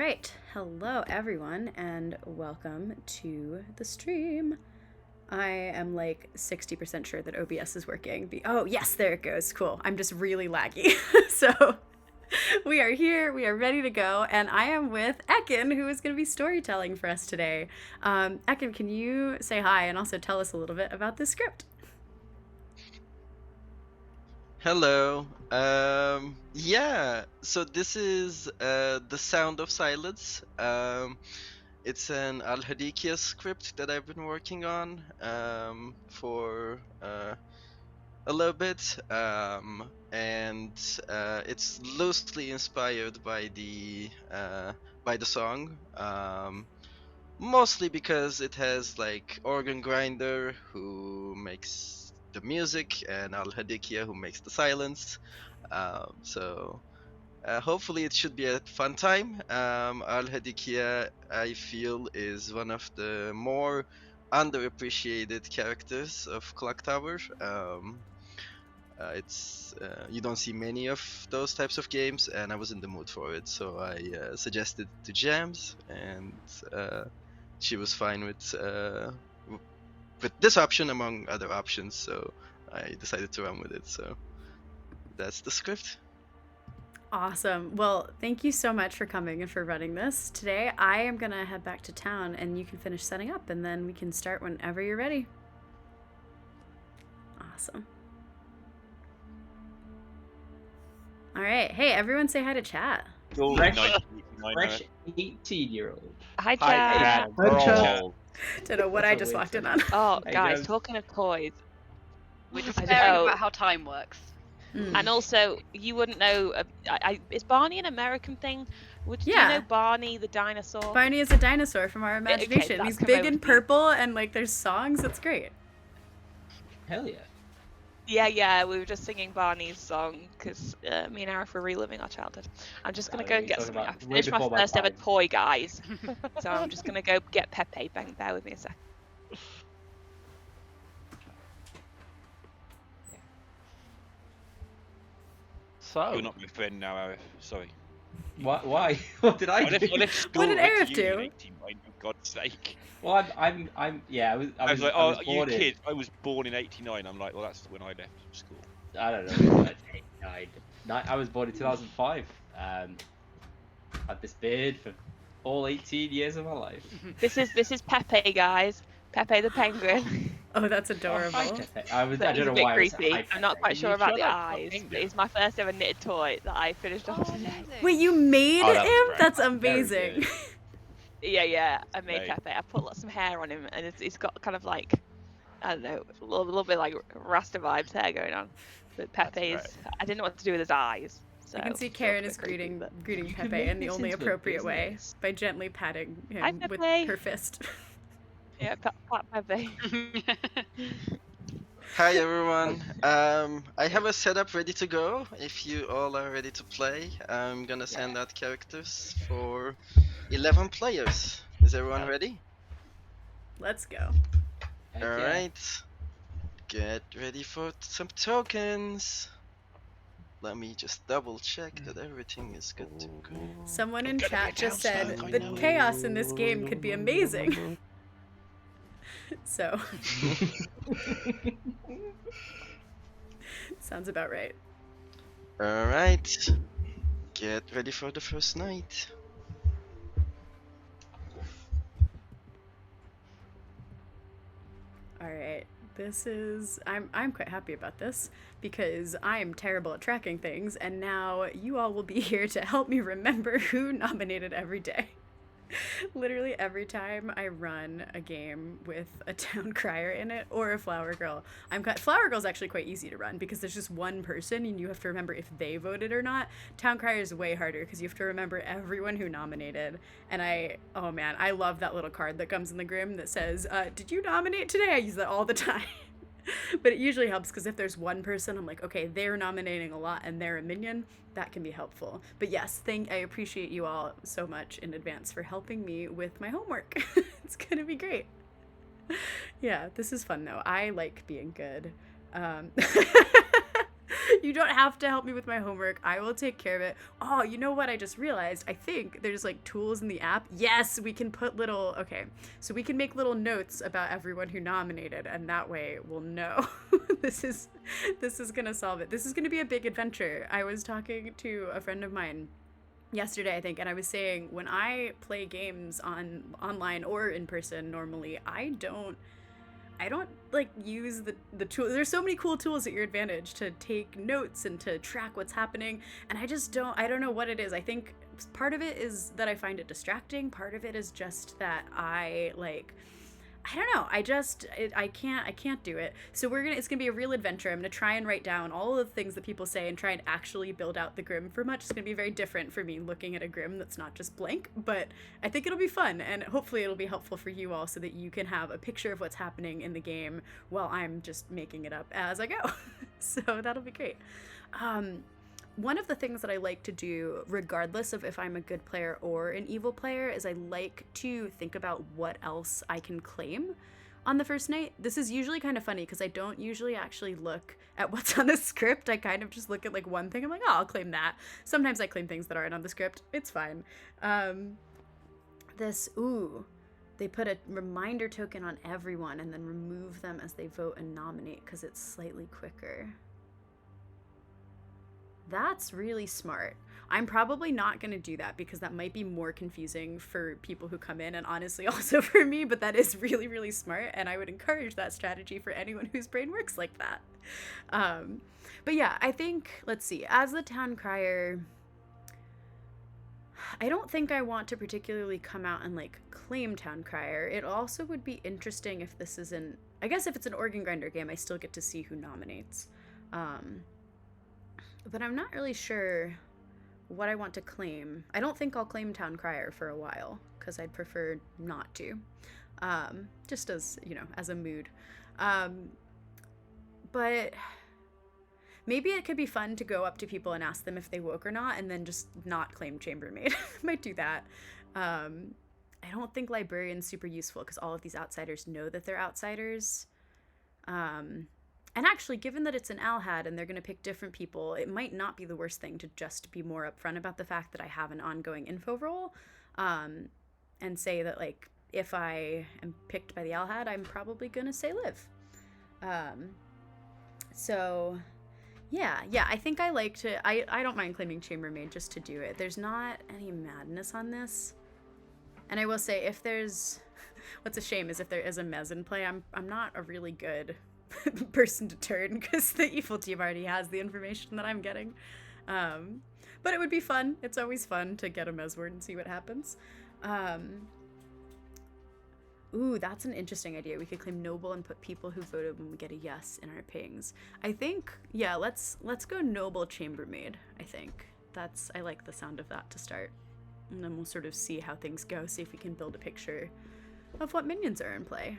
right, hello everyone, and welcome to the stream. I am like 60% sure that OBS is working. Oh, yes, there it goes. Cool. I'm just really laggy. So we are here, we are ready to go, and I am with Ekin, who is going to be storytelling for us today. Ekin, can you say hi and also tell us a little bit about this script? Hello. So this is The Sound of Silence. It's an Hadikhia script that I've been working on for a little bit, and it's loosely inspired by the song. Mostly because it has like organ grinder who makes the music and Hadikhia who makes the silence. Hopefully it should be a fun time. Hadikhia, I feel, is one of the more underappreciated characters of Clocktower. It's you don't see many of those types of games, and I was in the mood for it, so I suggested it to Jams, and she was fine with this option among other options. So I decided to run with it. So that's the script. Awesome. Well, thank you so much for coming and for running this. Today, I am going to head back to town and you can finish setting up and then we can start whenever you're ready. Awesome. All right. Hey, everyone say hi to chat. Fresh 18-year-old. Hi, Chad. Don't know what I just walked in on. Oh, guys, talking of toys. We're just sharing about how time works. And also, you wouldn't know, is Barney an American thing? Do you know Barney the dinosaur? Barney is a dinosaur from our imagination. Okay, he's big and purple and like there's songs. It's great. Hell yeah. Yeah, we were just singing Barney's song because me and Arif were reliving our childhood. I'm just going to go and get something. I finished my first ever toy, guys. So I'm just going to go get Pepe. Bear with me a sec. So you're not my friend now, Arif. Sorry. Why? What did I do? I left school. What did Arif do? For God's sake. Well, I was like, oh, you kid. I was born in '89. I'm like, well, that's when I left school. I don't know. 89. I was born in 2005. Had this beard for all 18 years of my life. This is Pepe, guys. Pepe the penguin. Oh, that's adorable. I don't know why. Creepy. I'm not quite sure about the eyes. But it's my first ever knitted toy that I finished off today. Wait, you made him? That's amazing. Yeah, I made Pepe. I put some hair on him, and it's got kind of like, I don't know, a little bit like Rasta vibes hair going on. But Pepe's, I didn't know what to do with his eyes. So you can see Karen is greeting Pepe in the only appropriate way by gently patting him with her fist. Yeah, pat Pepe. Hi everyone. I have a setup ready to go. If you all are ready to play, I'm gonna send out characters for 11 players. Is everyone ready? Let's go. Alright. Get ready for some tokens. Let me just double check that everything is good to go. Someone in chat just said the chaos in this game could be amazing. So sounds about right. Alright. Get ready for the first night. Alright. I'm quite happy about this because I'm terrible at tracking things and now you all will be here to help me remember who nominated every day. Literally every time I run a game with a town crier in it or a flower girl, flower girl's actually quite easy to run because there's just one person and you have to remember if they voted or not. Town crier is way harder because you have to remember everyone who nominated. And I love that little card that comes in the Grim that says, did you nominate today? I use that all the time. But it usually helps because if there's one person, I'm like, okay, they're nominating a lot and they're a minion. That can be helpful. But yes, I appreciate you all so much in advance for helping me with my homework. It's gonna be great. Yeah, this is fun though. I like being good. You You don't have to help me with my homework. I will take care of it. Oh, you know what I just realized? I think there's like tools in the app. Yes, we can put little, okay. So we can make little notes about everyone who nominated, and that way we'll know. This is gonna solve it. This is gonna be a big adventure. I was talking to a friend of mine yesterday, I think, and I was saying when I play games online or in person normally, I don't like use the tool. There's so many cool tools at your advantage to take notes and to track what's happening, and I don't know what it is. I think part of it is that I find it distracting. Part of it is just that I don't know. I can't do it. So it's gonna be a real adventure. I'm gonna try and write down all of the things that people say and try and actually build out the Grim for much. It's gonna be very different for me looking at a Grim that's not just blank, but I think it'll be fun, and hopefully it'll be helpful for you all so that you can have a picture of what's happening in the game while I'm just making it up as I go. So that'll be great. One of the things that I like to do, regardless of if I'm a good player or an evil player, is I like to think about what else I can claim on the first night. This is usually kind of funny because I don't usually actually look at what's on the script. I kind of just look at like one thing. I'm like, oh, I'll claim that. Sometimes I claim things that aren't on the script. It's fine. They put a reminder token on everyone and then remove them as they vote and nominate because it's slightly quicker. That's really smart. I'm probably not going to do that because that might be more confusing for people who come in and honestly also for me, but that is really, really smart, and I would encourage that strategy for anyone whose brain works like that. But yeah, I think, let's see, as the town crier, I don't think I want to particularly come out and like claim town crier. It also would be interesting if this isn't, I guess if it's an organ grinder game, I still get to see who nominates. But I'm not really sure what I want to claim. I don't think I'll claim town crier for a while because I'd prefer not to, just as, you know, as a mood. But maybe it could be fun to go up to people and ask them if they woke or not, and then just not claim chambermaid. Might do that. I don't think librarian's super useful because all of these outsiders know that they're outsiders. And actually, given that it's an Alhad and they're going to pick different people, it might not be the worst thing to just be more upfront about the fact that I have an ongoing info role, and say that, like, if I am picked by the Alhad, I'm probably going to say live. So, yeah, I think I like to, I don't mind claiming chambermaid just to do it. There's not any madness on this. And I will say, if there's, what's a shame is if there is a mez in play, I'm not a really good person to turn because the evil team already has the information that I'm getting. But it would be fun. It's always fun to get a mez word and see what happens. Ooh, that's an interesting idea. We could claim noble and put people who voted when we get a yes in our pings. I think, yeah, let's go noble chambermaid. I think I like the sound of that to start. And then we'll sort of see how things go, see if we can build a picture of what minions are in play.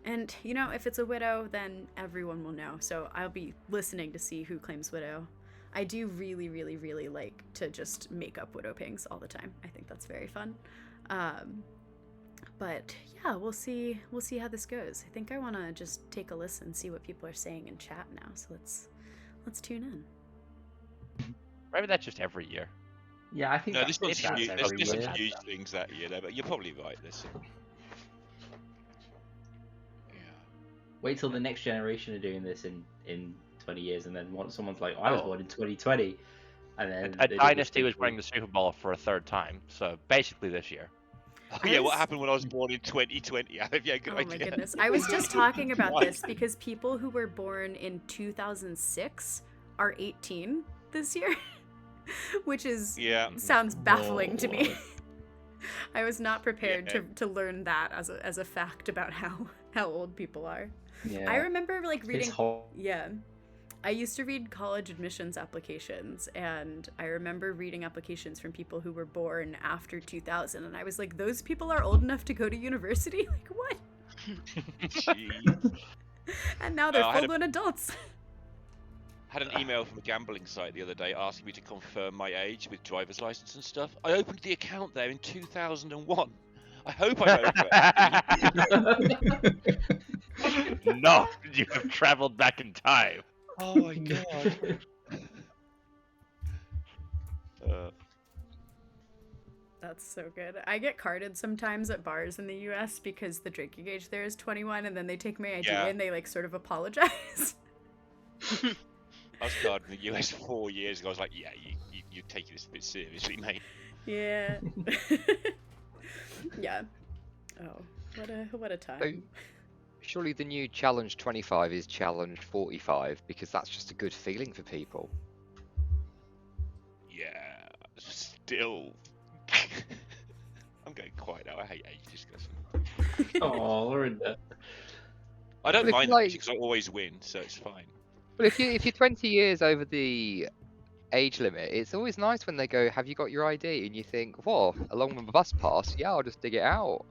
And, you know, if it's a widow, then everyone will know. So I'll be listening to see who claims widow. I do really, really, really like to just make up widow pings all the time. I think that's very fun. But yeah, we'll see how this goes. I think I want to just take a listen, see what people are saying in chat now. So let's tune in. Maybe that's just every year. Yeah, I think no, there's some year. huge things that year, though, but you're probably right. Wait till the next generation are doing this in 20 years, and then someone's like, I was born in 2020, and then a dynasty was winning the Super Bowl for a third time, so basically this year. Oh, yeah, what happened when I was born in 2020? Yeah, good idea. Oh my goodness. I was just talking about this because people who were born in 2006 are 18 this year, which is sounds baffling to me. I was not prepared to learn that as a fact about how old people are. Yeah. I remember like reading I used to read college admissions applications, and I remember reading applications from people who were born after 2000, and I was like, those people are old enough to go to university? Like, what? Jeez. And now they're full-blown adults. Had an email from a gambling site the other day asking me to confirm my age with driver's license and stuff. I opened the account there in 2001. I hope I know correctly. No, you have traveled back in time. Oh my god. That's so good. I get carded sometimes at bars in the US because the drinking age there is 21, and then they take my ID and they like sort of apologize. I was carded in the US 4 years ago. I was like, yeah, you're taking this a bit seriously, mate. Yeah. Yeah. Oh, what a time. So, surely the new challenge 25 is challenge 45 because that's just a good feeling for people. Yeah, still. I'm going quiet now. I hate age discussion. Oh, Lorinda. I don't But mind like- because I always win, so it's fine. Well, if you're 20 years over the age limit, it's always nice when they go, "Have you got your ID?" And you think, "Whoa, along with the bus pass, yeah, I'll just dig it out."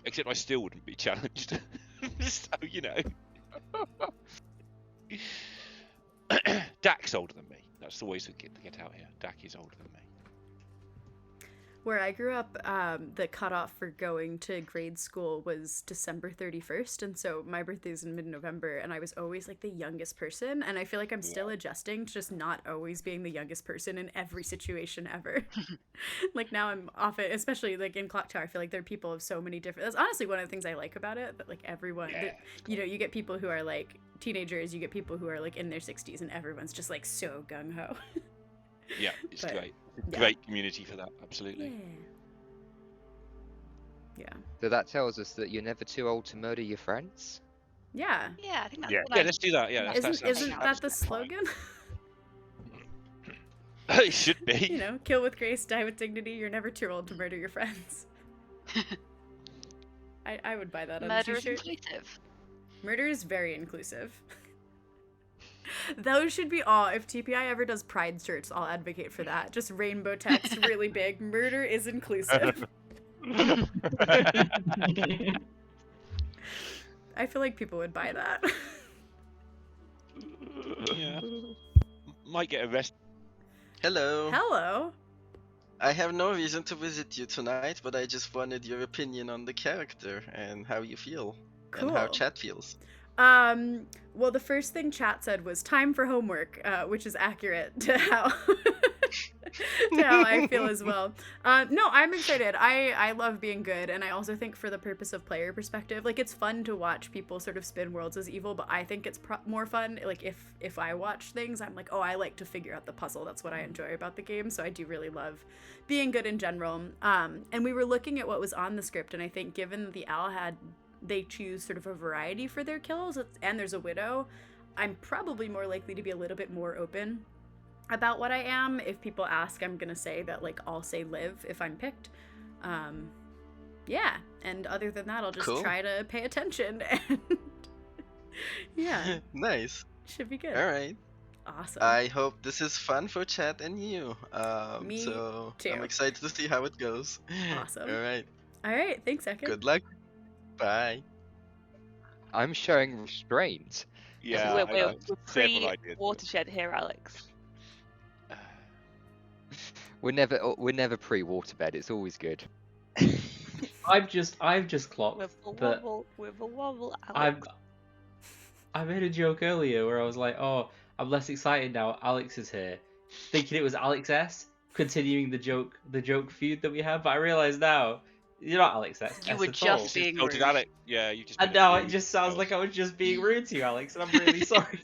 Except I still wouldn't be challenged. So, you know. Dak's older than me. That's the way to get out here. Dak is older than me. Where I grew up, the cutoff for going to grade school was December 31st, and so my birthday's in mid-November, and I was always like the youngest person, and I feel like I'm still adjusting to just not always being the youngest person in every situation ever. Like now I'm often, especially like in Clocktower, I feel like there are people of so many different. That's honestly one of the things I like about it, that like everyone, you know, you get people who are like teenagers, you get people who are like in their 60s, and everyone's just like so gung-ho. Yeah, it's But, great. yeah. Great community for that, absolutely. Yeah. So that tells us that you're never too old to murder your friends. Yeah. Yeah, I think that's Yeah. what Yeah, let's do that. Yeah, Isn't that's that the absolutely slogan? fine. It should be. You know, kill with grace, die with dignity. You're never too old to murder your friends. I would buy that on a murder is t-shirt. inclusive. Murder is very inclusive. Those should be all. If TPI ever does pride shirts, I'll advocate for that. Just rainbow text, really big. Murder is inclusive. I feel like people would buy that. Yeah. Might get arrested. Hello. Hello. I have no reason to visit you tonight, but I just wanted your opinion on the character and how you feel. And how Cool. chat feels. Well, the first thing chat said was time for homework, which is accurate to how to how I feel as well. No, I'm excited. I love being good, and I also think for the purpose of player perspective, like it's fun to watch people sort of spin worlds as evil, but I think it's more fun, like if I watch things, I'm like, oh, I like to figure out the puzzle. That's what I enjoy about the game, so I do really love being good in general. And we were looking at what was on the script, and I think given that the owl had they choose sort of a variety for their kills, and there's a widow, I'm probably more likely to be a little bit more open about what I am. If people ask, I'm gonna say that like I'll say live if I'm picked. Yeah, and other than that, I'll just try to pay attention and yeah. Nice. Should be good. All right. Awesome. I hope this is fun for chat and you. Me so too. I'm excited to see how it goes. Awesome. All right. All right, thanks, Ekin. Good luck. Bye. I'm showing restraint. Yeah, we're several ideas. pre-watershed here, Alex. We're never pre-waterbed. It's always good. I've just clocked With a that wobble, Alex. I made a joke earlier where I was like, "Oh, I'm less excited now. Alex is here," thinking it was Alex S. continuing the joke feud that we have. But I realise now you're not Alex S. You were at all. just being Oh, rude. did Alex? Yeah, you just. And now it just sounds like I was just being rude to you, Alex, and I'm really sorry.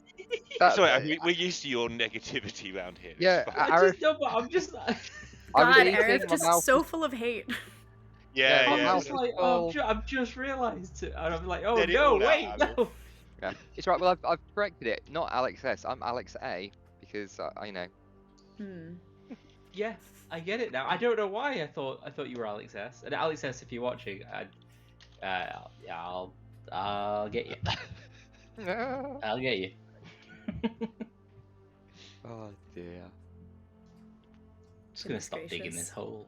Sorry, we're used to your negativity around here. Yeah, I'm just. God, eating, Eric, my just mouth so was- full of hate. Yeah, I'm yeah. just like, I've just realised, and I'm like, oh Get it no, all out, wait, Alex. no. Yeah, it's right. Well, I've corrected it. Not Alex S. I'm Alex A. Because I know. Yeah, I get it now. I don't know why I thought you were Alex S. And Alex S, if you're watching, I'll get you. I'll get you. Oh dear. Just gonna stop Goodness digging gracious. this hole.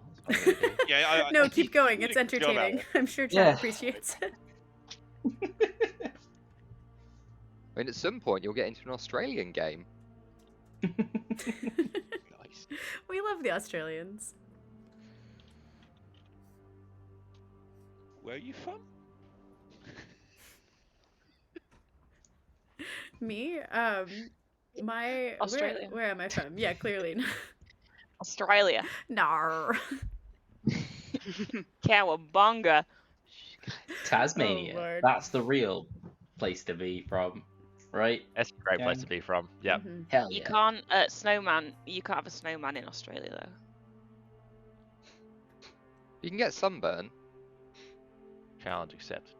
Yeah, No, keep going. you It's did a good job, entertaining. Alex. I'm sure Chad Yeah. appreciates it. I mean, at some point you'll get into an Australian game. Nice. We love the Australians. Where are you from? Me? My Australia. Where am I from? Yeah, clearly. Australia. Nar. Cowabunga. Tasmania. Oh, Lord. That's the real place to be from, right? It's a great place Yeah. to be from. Yeah. Mhm. Hell You yeah. can't snowman. You can't have a snowman in Australia though. You can get sunburn. Challenge accepted.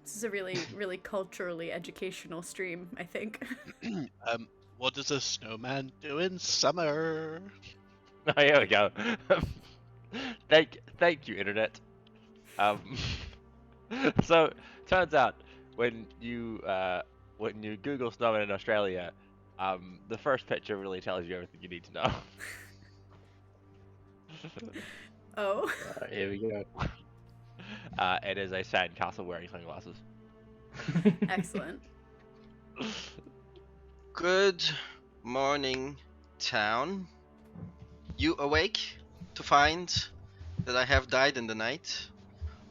This is a really, really culturally educational stream, I think. What does a snowman do in summer? Oh, here we go. Thank you, internet. So turns out when you Google snowman in Australia, the first picture really tells you everything you need to know. Oh. Here we go. It is a sandcastle wearing sunglasses. Excellent. Good morning, town. You awake to find that I have died in the night?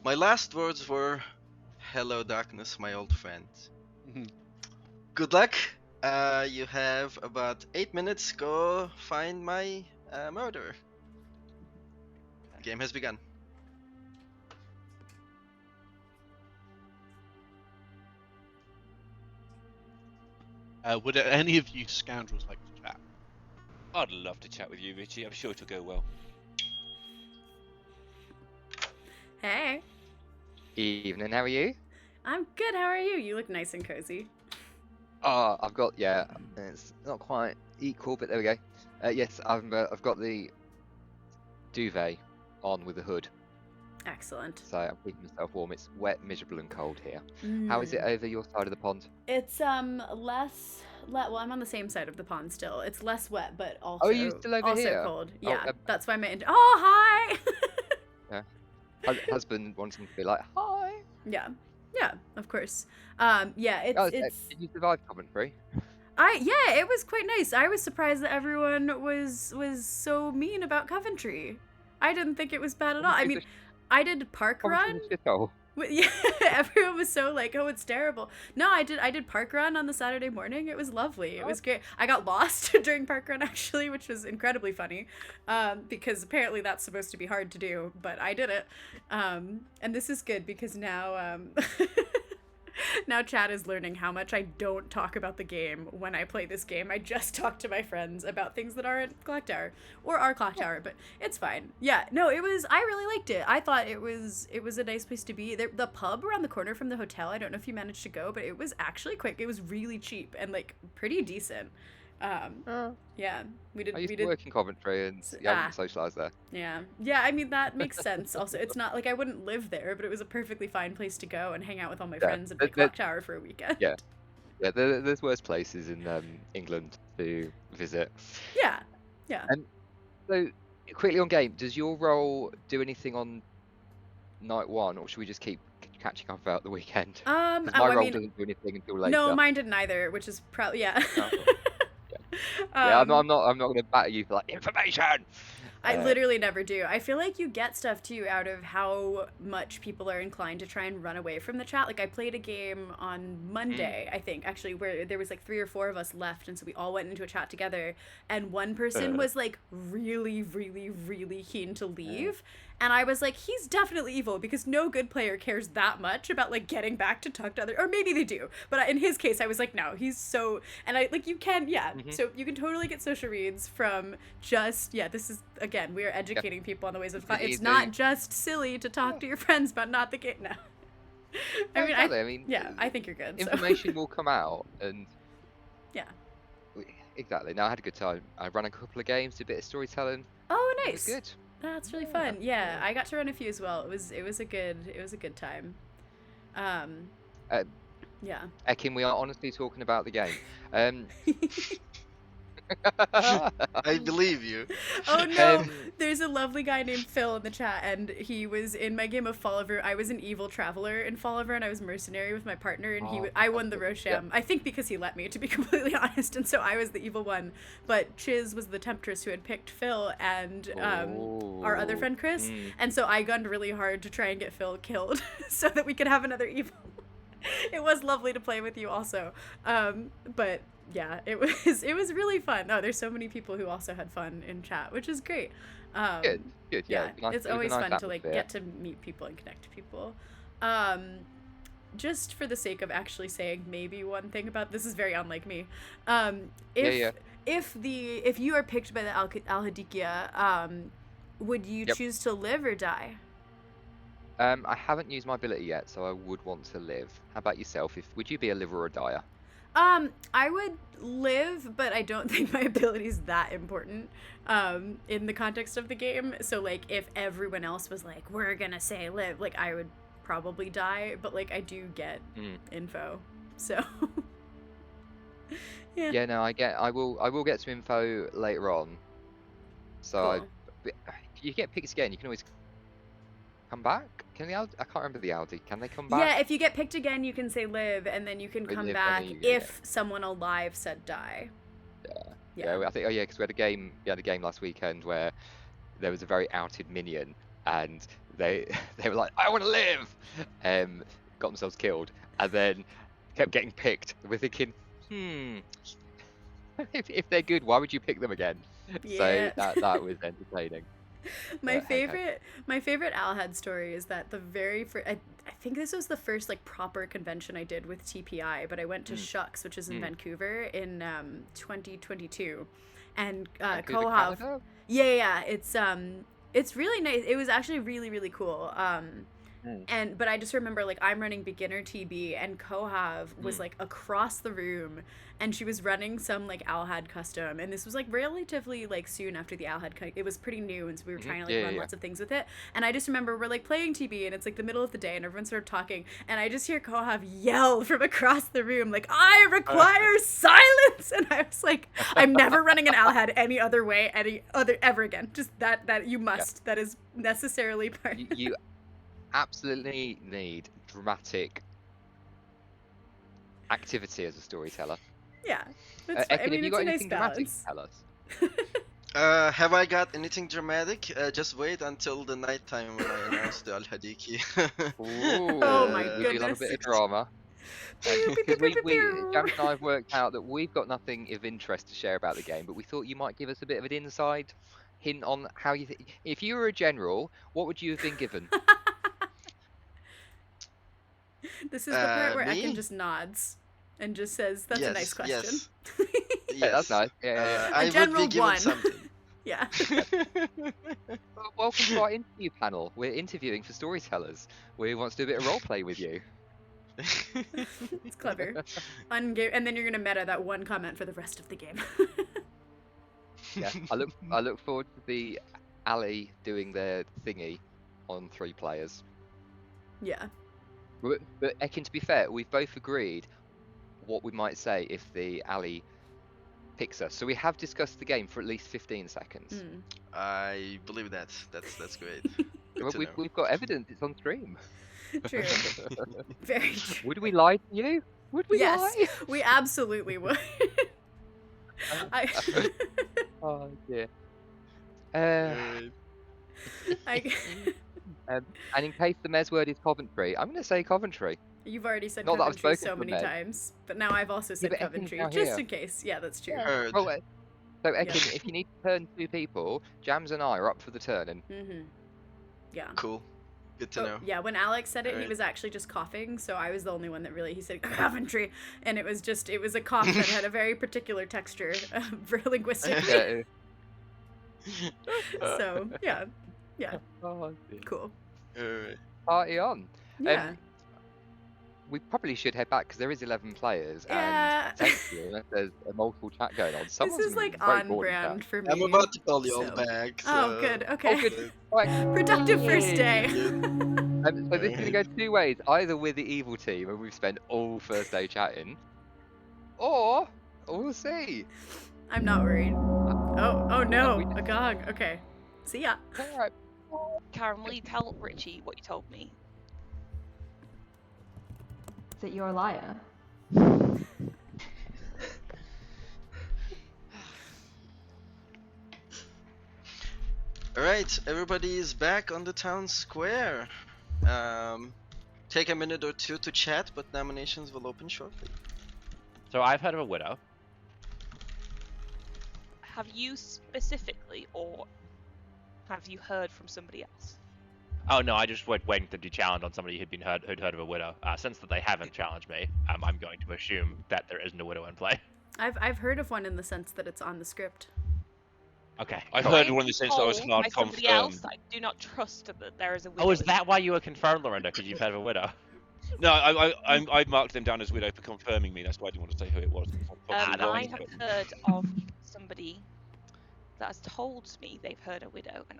My last words were, "Hello, darkness, my old friend." Good luck. You have about 8 minutes. Go find my murderer. The game has begun. Would any of you scoundrels like to chat? I'd love to chat with you, Richie. I'm sure it'll go well. Hey. Evening, how are you? I'm good. How are you? You look nice and cozy. Oh, I've got, yeah, it's not quite equal, but there we go. Yes, I've got the duvet on with the hood, Excellent. so I'm keeping myself warm. It's wet, miserable, and cold here. How is it over your side of the pond? It's well, I'm on the same side of the pond still. It's less wet, but also Oh, are you still over also here? cold. Oh, Yeah, that's why my oh hi. Husband wanting to be like, hi. Yeah, of course. Yeah, it's. Did you survive Coventry? Yeah, it was quite nice. I was surprised that everyone was so mean about Coventry. I didn't think it was bad at all. I mean, I did park run. Yeah, everyone was so like, "Oh, it's terrible." No, I did park run on the Saturday morning. It was lovely. It was great. I got lost during park run actually, which was incredibly funny, because apparently that's supposed to be hard to do, but I did it. And this is good because now now Chad is learning how much I don't talk about the game when I play this game. I just talk to my friends about things that aren't Clocktower or are Clocktower, but it's fine. Yeah, no, I really liked it. I thought it was a nice place to be. The pub around the corner from the hotel, I don't know if you managed to go, but it was actually quick. It was really cheap and like pretty decent. Yeah, we did. I used to work in Coventry and you haven't socialised there. Yeah, I mean that makes sense. Also, it's not like I wouldn't live there, but it was a perfectly fine place to go and hang out with all my friends and play Clocktower for a weekend. Yeah, there's worse places in England to visit. Yeah. And so, quickly on game, does your role do anything on night one, or should we just keep catching up about the weekend? Because my role doesn't do anything until later. No, mine didn't either, which is probably yeah. I'm not going to batter you for like information. I literally never do. I feel like you get stuff too out of how much people are inclined to try and run away from the chat. Like I played a game on Monday, I think, actually, where there was like 3 or 4 of us left, and so we all went into a chat together, and one person was like really, really, really keen to leave. And I was like, he's definitely evil because no good player cares that much about like getting back to talk to other, or maybe they do. But in his case, I was like, no, he's so, and I like, you can, so you can totally get social reads from just, this is, again, we are educating people on the ways of class. It's not just silly to talk to your friends about not the game. No. I think you're good. Information will come out and. Yeah. Exactly. No, I had a good time. I ran a couple of games, did a bit of storytelling. Oh, nice. It was good. That's really fun. Yeah, I got to run a few as well. It was a good time. Yeah. Ekin, we are honestly talking about the game. I believe you. Oh no, there's a lovely guy named Phil in the chat, and he was in my game of Falliver. I was an evil traveler in Falliver, and I was mercenary with my partner, and I won the Rosham. I think because he let me, to be completely honest, and so I was the evil one. But Chiz was the temptress who had picked Phil and our other friend Chris, and so I gunned really hard to try and get Phil killed so that we could have another evil. It was lovely to play with you also. But yeah, it was really fun. Oh, there's so many people who also had fun in chat, which is great. Good. Yeah, Nice, it's always fun to like get to meet people and connect to people. Just for the sake of actually saying maybe one thing about this is very unlike me. If you are picked by the Hadikhia, would you choose to live or die? I haven't used my ability yet, so I would want to live. How about yourself? Would you be a liver or a dyer? I would live, but I don't think my ability is that important in the context of the game. So like if everyone else was like, we're gonna say live, like I would probably die, but like I do get info. So yeah, no, I will get some info later on. So cool. You get picked again, you can always come back. Can the Aldi? I can't remember the Aldi. Can they come back? Yeah, if you get picked again, you can say live, and then you can come back if someone alive said die. Yeah. I think. Oh yeah, because we had a game last weekend where there was a very outed minion, and they were like, I want to live, got themselves killed, and then kept getting picked. We're thinking, if they're good, why would you pick them again? Yeah. So that was entertaining. My favorite Alhad story is that the very first, I think this was the first like proper convention I did with TPI, but I went to Shucks, which is in Vancouver in 2022, and Kohav. Yeah, it's really nice. It was actually really, really cool. But I just remember like I'm running beginner TB and Kohav was like across the room, and she was running some like Alhad custom, and this was like relatively like soon after the Alhad it was pretty new, and so we were trying to like run lots of things with it. And I just remember we're like playing TB, and it's like the middle of the day, and everyone's sort of talking, and I just hear Kohav yell from across the room like, I require silence. And I was like, I'm never running an Alhad any other way ever again. Just that you must. That is necessarily part. You absolutely need dramatic activity as a storyteller. Yeah. Ekin, have you got anything dramatic to tell us? Have I got anything dramatic? Just wait until the nighttime when I announce the Hadikhia. Oh my goodness. We do love a bit of drama. Because Jam and I have worked out that we've got nothing of interest to share about the game, but we thought you might give us a bit of an inside hint on how you think. If you were a general, what would you have been given? This is the part where Ekin just nods and just says, that's a nice question. Yeah, that's nice. Yeah. I would be given something. Yeah. Welcome to our interview panel. We're interviewing for storytellers. We want to do a bit of roleplay with you. It's clever. And then you're gonna meta that one comment for the rest of the game. Yeah, I look forward to the alley doing their thingy on 3 players. Yeah. But Ekin, to be fair, we've both agreed what we might say if the alley picks us. So we have discussed the game for at least 15 seconds. I believe that. That's great. We've got evidence. It's on stream. True. Very true. Would we lie to you? Would we lie? Yes, we absolutely would. Oh dear. And in case the Mez word is Coventry, I'm going to say Coventry. You've already said Coventry so many times, but now I've also said Coventry, just in case. Yeah, that's true. Yeah. So Ekin, if you need to turn 2 people, Jams and I are up for the turning. Yeah. Cool. Good to know. Yeah, when Alex said it, he was actually just coughing, so I was the only one that he said Coventry, and it was a cough that had a very particular texture linguistically. So, yeah. Oh, cool. Party on. Yeah. We probably should head back because there is 11 players, and potentially, unless there's a multiple chat going on, this is like on brand for me. I'm about to call you all back. So... Oh, good. Okay. Oh, good. Right. Productive first day. So this is going to go 2 ways. Either we're the evil team and we've spent all first day chatting, or we'll see. I'm not worried. Oh no, Agog. Okay. See ya. All right. Karen, will you tell Richie what you told me? That you're a liar. Alright, everybody is back on the town square. take a minute or two to chat, but nominations will open shortly. So I've heard of a widow. Have you specifically, or have you heard from somebody else? Oh no, I just went waiting to do challenge on somebody who'd heard of a widow. Since that they haven't challenged me, I'm going to assume that there isn't a widow in play. I've heard of one in the sense that it's on the script. Okay. I've heard one in the sense that I was hard somebody else. I do not trust that there is a widow. Oh, is that why you were confirmed, Lorinda? Because you've heard of a widow? No, I marked them down as widow for confirming me. That's why I didn't want to say who it was. I have heard of somebody that has told me they've heard a widow, and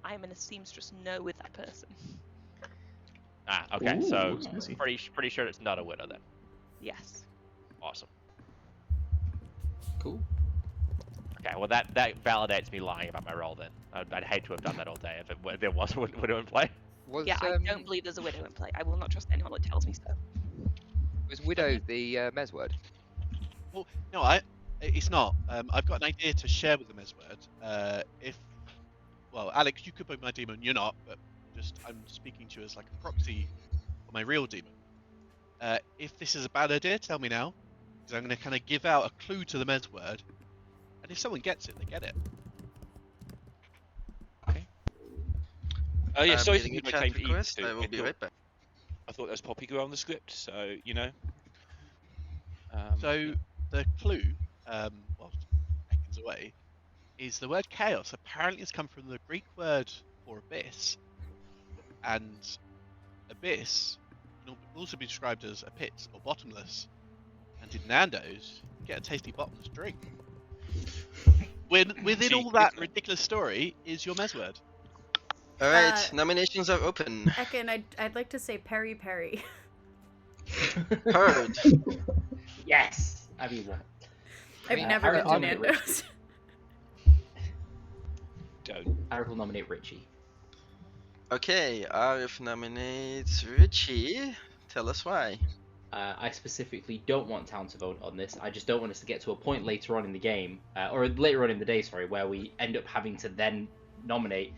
I'm in a seamstress no with that person. Okay. Ooh, so spicy. pretty sure it's not a widow then. Yes. Awesome. Cool. Okay, well that validates me lying about my role then. I'd hate to have done that all day if there was a widow in play. I don't believe there's a widow in play. I will not trust anyone that tells me so. Was widow the Mez word? Well, no, it's not. I've got an idea to share with the Mez word. Well, Alex, you could be my demon. You're not, but I'm speaking to you as like a proxy for my real demon. If this is a bad idea, tell me now, because I'm going to kind of give out a clue to the Mez word, and if someone gets it, they get it. Oh yeah, sorry getting for a my chat claim to request. Eve. I will be right back. I thought there was Poppy Girl on the script, so you know. So the clue, well, seconds away, is the word chaos. Apparently, it's come from the Greek word for abyss, and abyss can also be described as a pit or bottomless. And in Nando's, you get a tasty bottomless drink. Within all that ridiculous story is your Mez word. All right, nominations are open. Ekin, I'd like to say Peri Peri. Heard. Yes. I mean, what? I've never been to Nando's. Don't. Arif will nominate Richie. Okay, Arif nominates Richie. Tell us why. I specifically don't want Town to vote on this. I just don't want us to get to a point later on in the game, or later on in the day, sorry, where we end up having to then nominate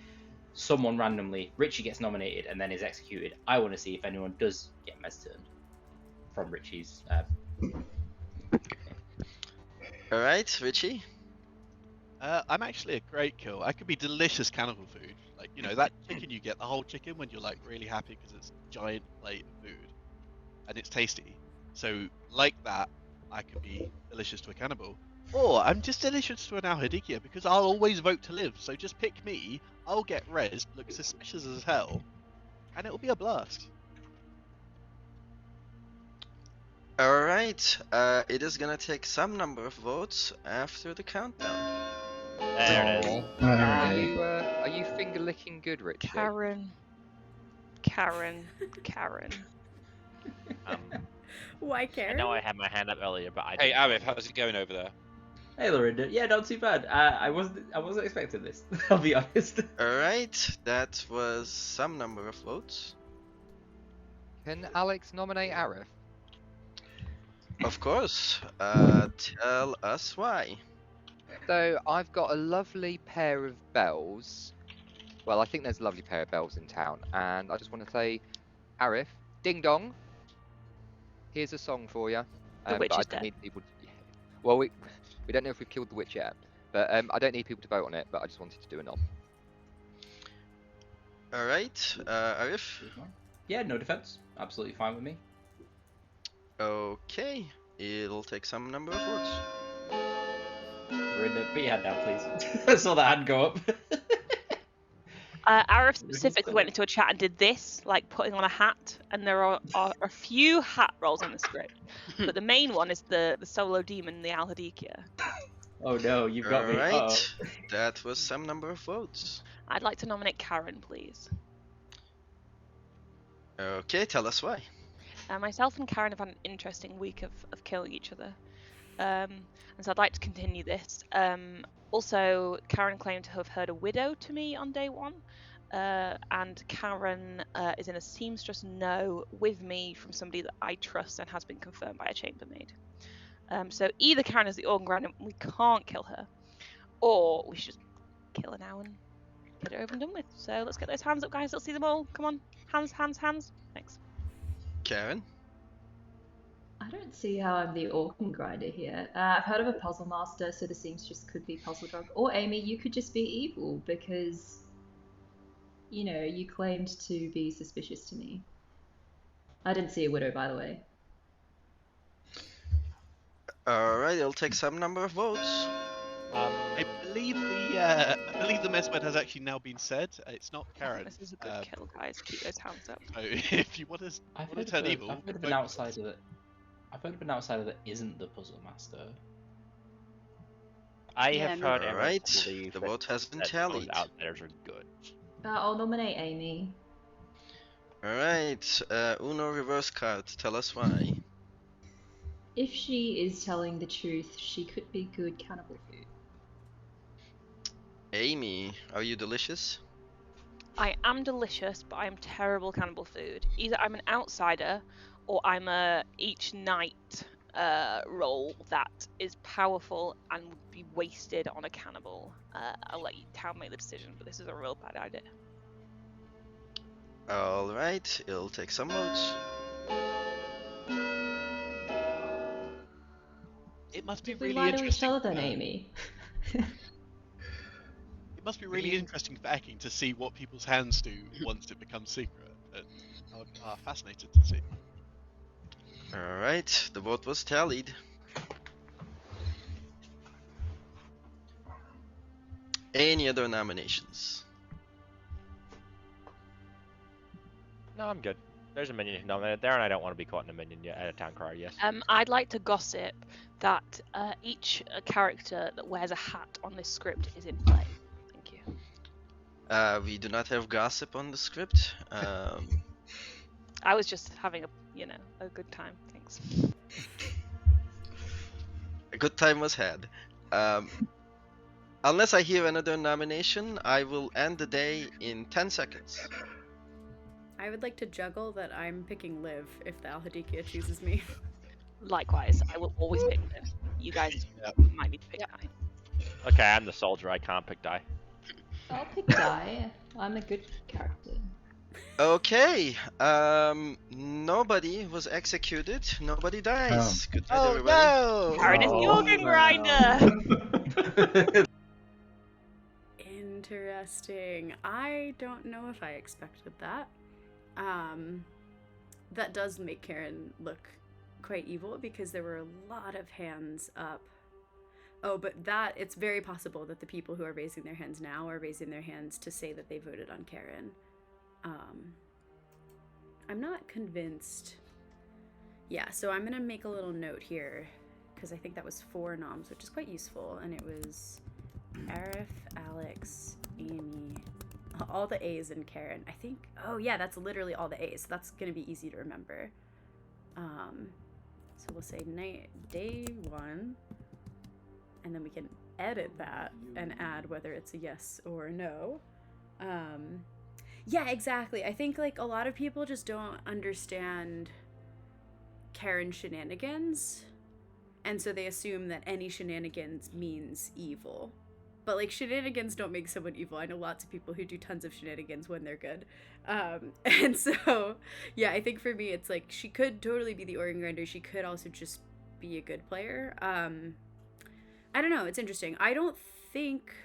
someone randomly. Richie gets nominated and then is executed. I want to see if anyone does get Mez turned from Richie's. All right, Richie. I'm actually a great kill. I could be delicious cannibal food. Like, you know, that chicken you get, the whole chicken, when you're like really happy because it's a giant plate of food and it's tasty. So like that, I could be delicious to a cannibal. Or I'm just delicious to an Hadikhia because I'll always vote to live. So just pick me, I'll get res, look suspicious as hell, and it'll be a blast. All right, it is gonna take some number of votes after the countdown. There it is. Are you finger licking good, Richie? Karen. Why I Karen? know I had my hand up earlier, but I Hey, didn't. Arif, how's it going over there? Hey, Lorinda. Yeah, not too bad. I wasn't expecting this. I'll be honest. All right, that was some number of votes. Can Alex nominate Arif? Of course. Tell us why. So I've got a lovely pair of bells. Well, I think there's a lovely pair of bells in town, and I just want to say, Arif, ding dong. Here's a song for you. The witch but is I don't dead. need people. Well, we don't know if we've killed the witch yet, but I don't need people to vote on it. But I just wanted to do a nom. All right, Arif. Yeah, no defense. Absolutely fine with me. Okay, it'll take some number of votes. Lorinda, put your hand down, please. I saw that hand go up. Arif specifically went into a chat and did this, like putting on a hat, and there are a few hat rolls in the script, but the main one is the solo demon, the Hadikhia. Oh no, you've got me. Alright, Uh-oh. that was some number of votes. I'd like to nominate Karen, please. Okay, tell us why. Myself and Karen have had an interesting week of killing each other, and so I'd like to continue this. Also, Karen claimed to have heard a widow to me on day one, and Karen is in a seamstress no with me from somebody that I trust and has been confirmed by a chambermaid. So either Karen is the organ grinder and we can't kill her, or we should just kill her now and get it over and done with. So let's get those hands up, guys. Let's see them all. Come on, hands. Thanks. Karen? I don't see how I'm the organ grinder here. I've heard of a puzzle master, so the seamstress could be puzzle drug. Or Amy, you could just be evil because, you know, you claimed to be suspicious to me. I didn't see a widow, by the way. Alright, it'll take some number of votes. I believe the mess word has actually now been said. It's not Karen. This is a good kill, guys. Keep those hands up. So if you want to turn evil, I've heard of an outsider that. I've heard of an outsider that isn't the puzzle master. I have heard Alright, believe the vote has been that tallied. those outsiders are good. I'll nominate Amy. Alright, Uno reverse card, tell us why. If she is telling the truth, she could be good cannibal food. Amy, are you delicious? I am delicious, but I am terrible cannibal food. Either I'm an outsider, or I'm a each night role that is powerful and would be wasted on a cannibal. I'll let you town make the decision, but this is a real bad idea. Alright, it'll take some votes. It must be Did we really lie to each interesting. other then, Amy? It must be really interesting for Ekin to see what people's hands do once it becomes secret. And I'm fascinated to see. Alright, the vote was tallied. Any other nominations? No, I'm good. There's a minion nominated there, and I don't want to be caught in a minion yet at a town crier. Yes. I'd like to gossip that each character that wears a hat on this script is in play. Thank you. We do not have gossip on the script. I was just having a good time. Thanks. A good time was had. Unless I hear another nomination, I will end the day in 10 seconds. I would like to juggle that I'm picking Liv if the Hadikhia chooses me. Likewise, I will always pick Liv. You guys might need to pick Guy. Okay, I'm the soldier. I can't pick die. I'll pick Guy. I'm a good character. Okay, nobody was executed, nobody dies. Good night, everybody. No! Karen is the organ grinder! Interesting. I don't know if I expected that. That does make Karen look quite evil because there were a lot of hands up. Oh, but it's very possible that the people who are raising their hands now are raising their hands to say that they voted on Karen. I'm not convinced. Yeah, so I'm gonna make a little note here because I think that was 4 noms, which is quite useful, and it was Arif, Alex, Amy, all the A's and Karen. I think, oh yeah, that's literally all the A's, so that's gonna be easy to remember. So we'll say day 1, and then we can edit that and add whether it's a yes or a no. Yeah, exactly. I think like a lot of people just don't understand Karen shenanigans, and so they assume that any shenanigans means evil. But like shenanigans don't make someone evil. I know lots of people who do tons of shenanigans when they're good. And so yeah, I think for me it's like she could totally be the organ grinder. She could also just be a good player. I don't know, it's interesting. I don't think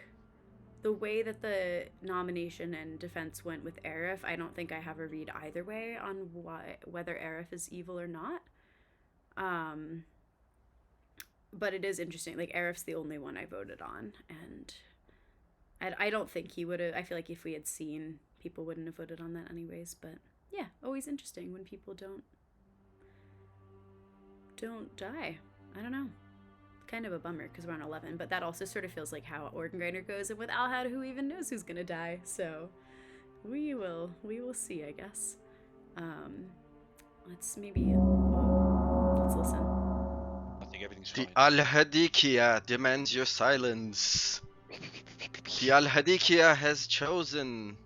the way that the nomination and defense went with Arif, I don't think I have a read either way on whether Arif is evil or not. But it is interesting. Like, Arif's the only one I voted on, and I don't think he would have. I feel like if we had seen, people wouldn't have voted on that anyways. But yeah, always interesting when people don't die. I don't know. Kind of a bummer because we're on 11, but that also sort of feels like how Organ Grinder goes, and with Alhad, who even knows who's gonna die? So we will see, I guess. Let's listen. I think everything's fine. The Al-Hadikhia demands your silence. The Al-Hadikhia has chosen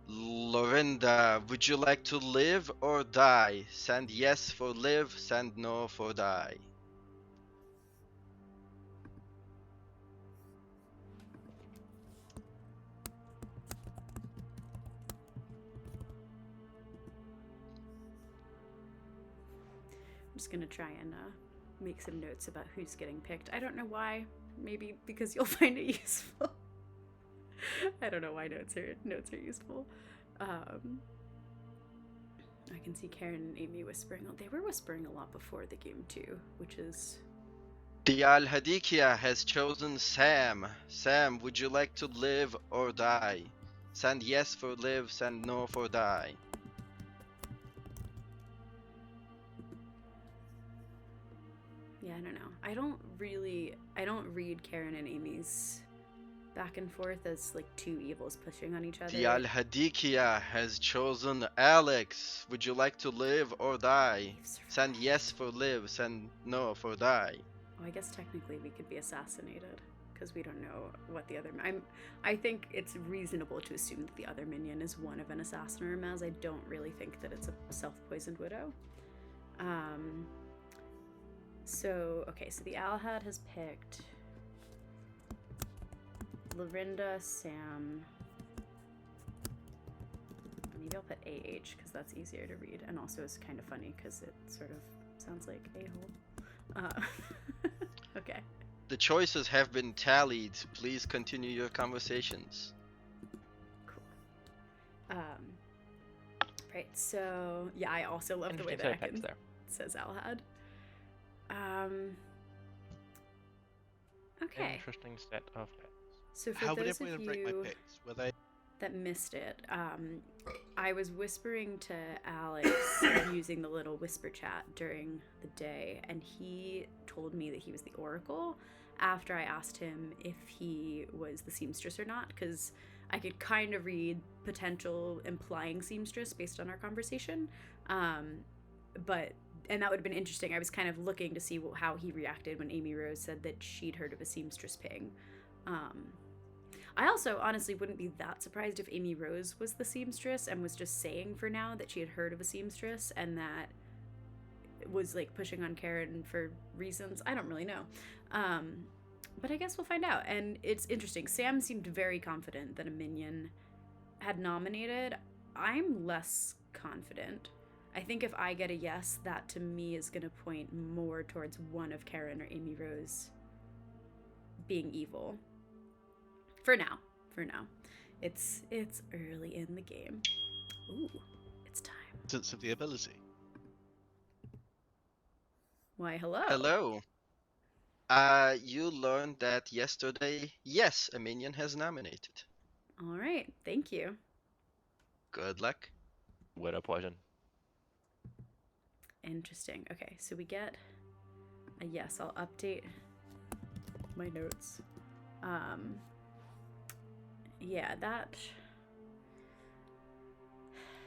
Lorinda. Would you like to live or die? Send yes for live, send no for die. just gonna try and make some notes about who's getting picked. I don't know why. Maybe because you'll find it useful. I don't know why notes are useful. I can see Karen and Amy whispering. They were whispering a lot before the game too, which is... The Hadikhia has chosen Sam. Sam, would you like to live or die? Send yes for live, send no for die. Yeah, I don't know. I don't read Karen and Amy's back and forth as like two evils pushing on each other. The Hadikhia has chosen Alex. Would you like to live or die? Send yes for live, send no for die. Well, I guess technically we could be assassinated because we don't know what the other... I think it's reasonable to assume that the other minion is one of an assassin or a Maz. I don't really think that it's a self-poisoned widow. So the Alhad has picked Lorinda, Sam. Maybe I'll put AH because that's easier to read, and also it's kind of funny because it sort of sounds like a-hole. Okay. The choices have been tallied. Please continue your conversations. Cool. Right. So yeah, I also love the way that Ekin says Alhad. Okay. Interesting set of pets. So for How would those everyone of break my you picks? Were they? that missed it, I was whispering to Alex using the little whisper chat during the day, and he told me that he was the Oracle after I asked him if he was the seamstress or not, because I could kind of read potential implying seamstress based on our conversation. And that would have been interesting. I was kind of looking to see how he reacted when Amy Rose said that she'd heard of a seamstress ping. I also honestly wouldn't be that surprised if Amy Rose was the seamstress and was just saying for now that she had heard of a seamstress and that was like pushing on Karen for reasons. I don't really know. But I guess we'll find out. And it's interesting. Sam seemed very confident that a minion had nominated. I'm less confident. I think if I get a yes, that to me is going to point more towards one of Karen or Amy Rose being evil. For now. It's early in the game. Ooh, it's time. Sense of the ability. Why, hello. Hello. You learned that yesterday, yes, a minion has nominated. All right, thank you. Good luck. Widow poison. Interesting. Okay, so we get a yes. I'll update my notes. Yeah, that...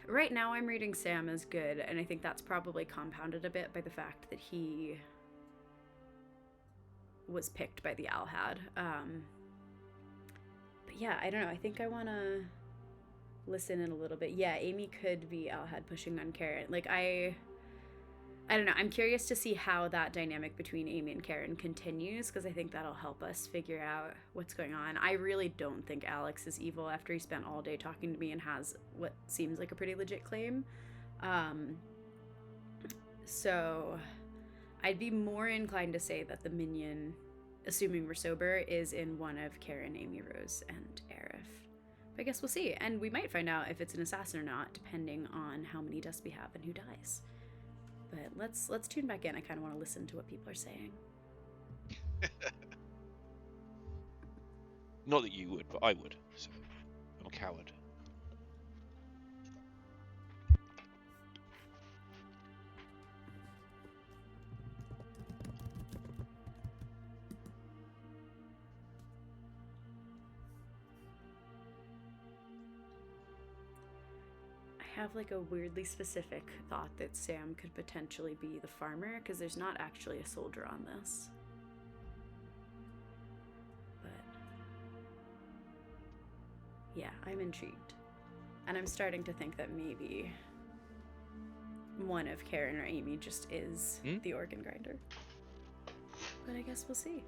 Right now I'm reading Sam as good, and I think that's probably compounded a bit by the fact that he was picked by the Alhad. But yeah, I don't know. I think I want to listen in a little bit. Yeah, Amy could be Alhad pushing on Karen. Like, I don't know. I'm curious to see how that dynamic between Amy and Karen continues, because I think that'll help us figure out what's going on. I really don't think Alex is evil after he spent all day talking to me and has what seems like a pretty legit claim. So I'd be more inclined to say that the minion, assuming we're sober, is in one of Karen, Amy Rose, and Aerith. But I guess we'll see. And we might find out if it's an assassin or not, depending on how many deaths we have and who dies. But let's tune back in. I kind of want to listen to what people are saying. Not that you would, but I would. So I'm a coward. I have like a weirdly specific thought that Sam could potentially be the farmer, because there's not actually a soldier on this. But yeah, I'm intrigued. And I'm starting to think that maybe one of Karen or Amy just is the organ grinder. But I guess we'll see.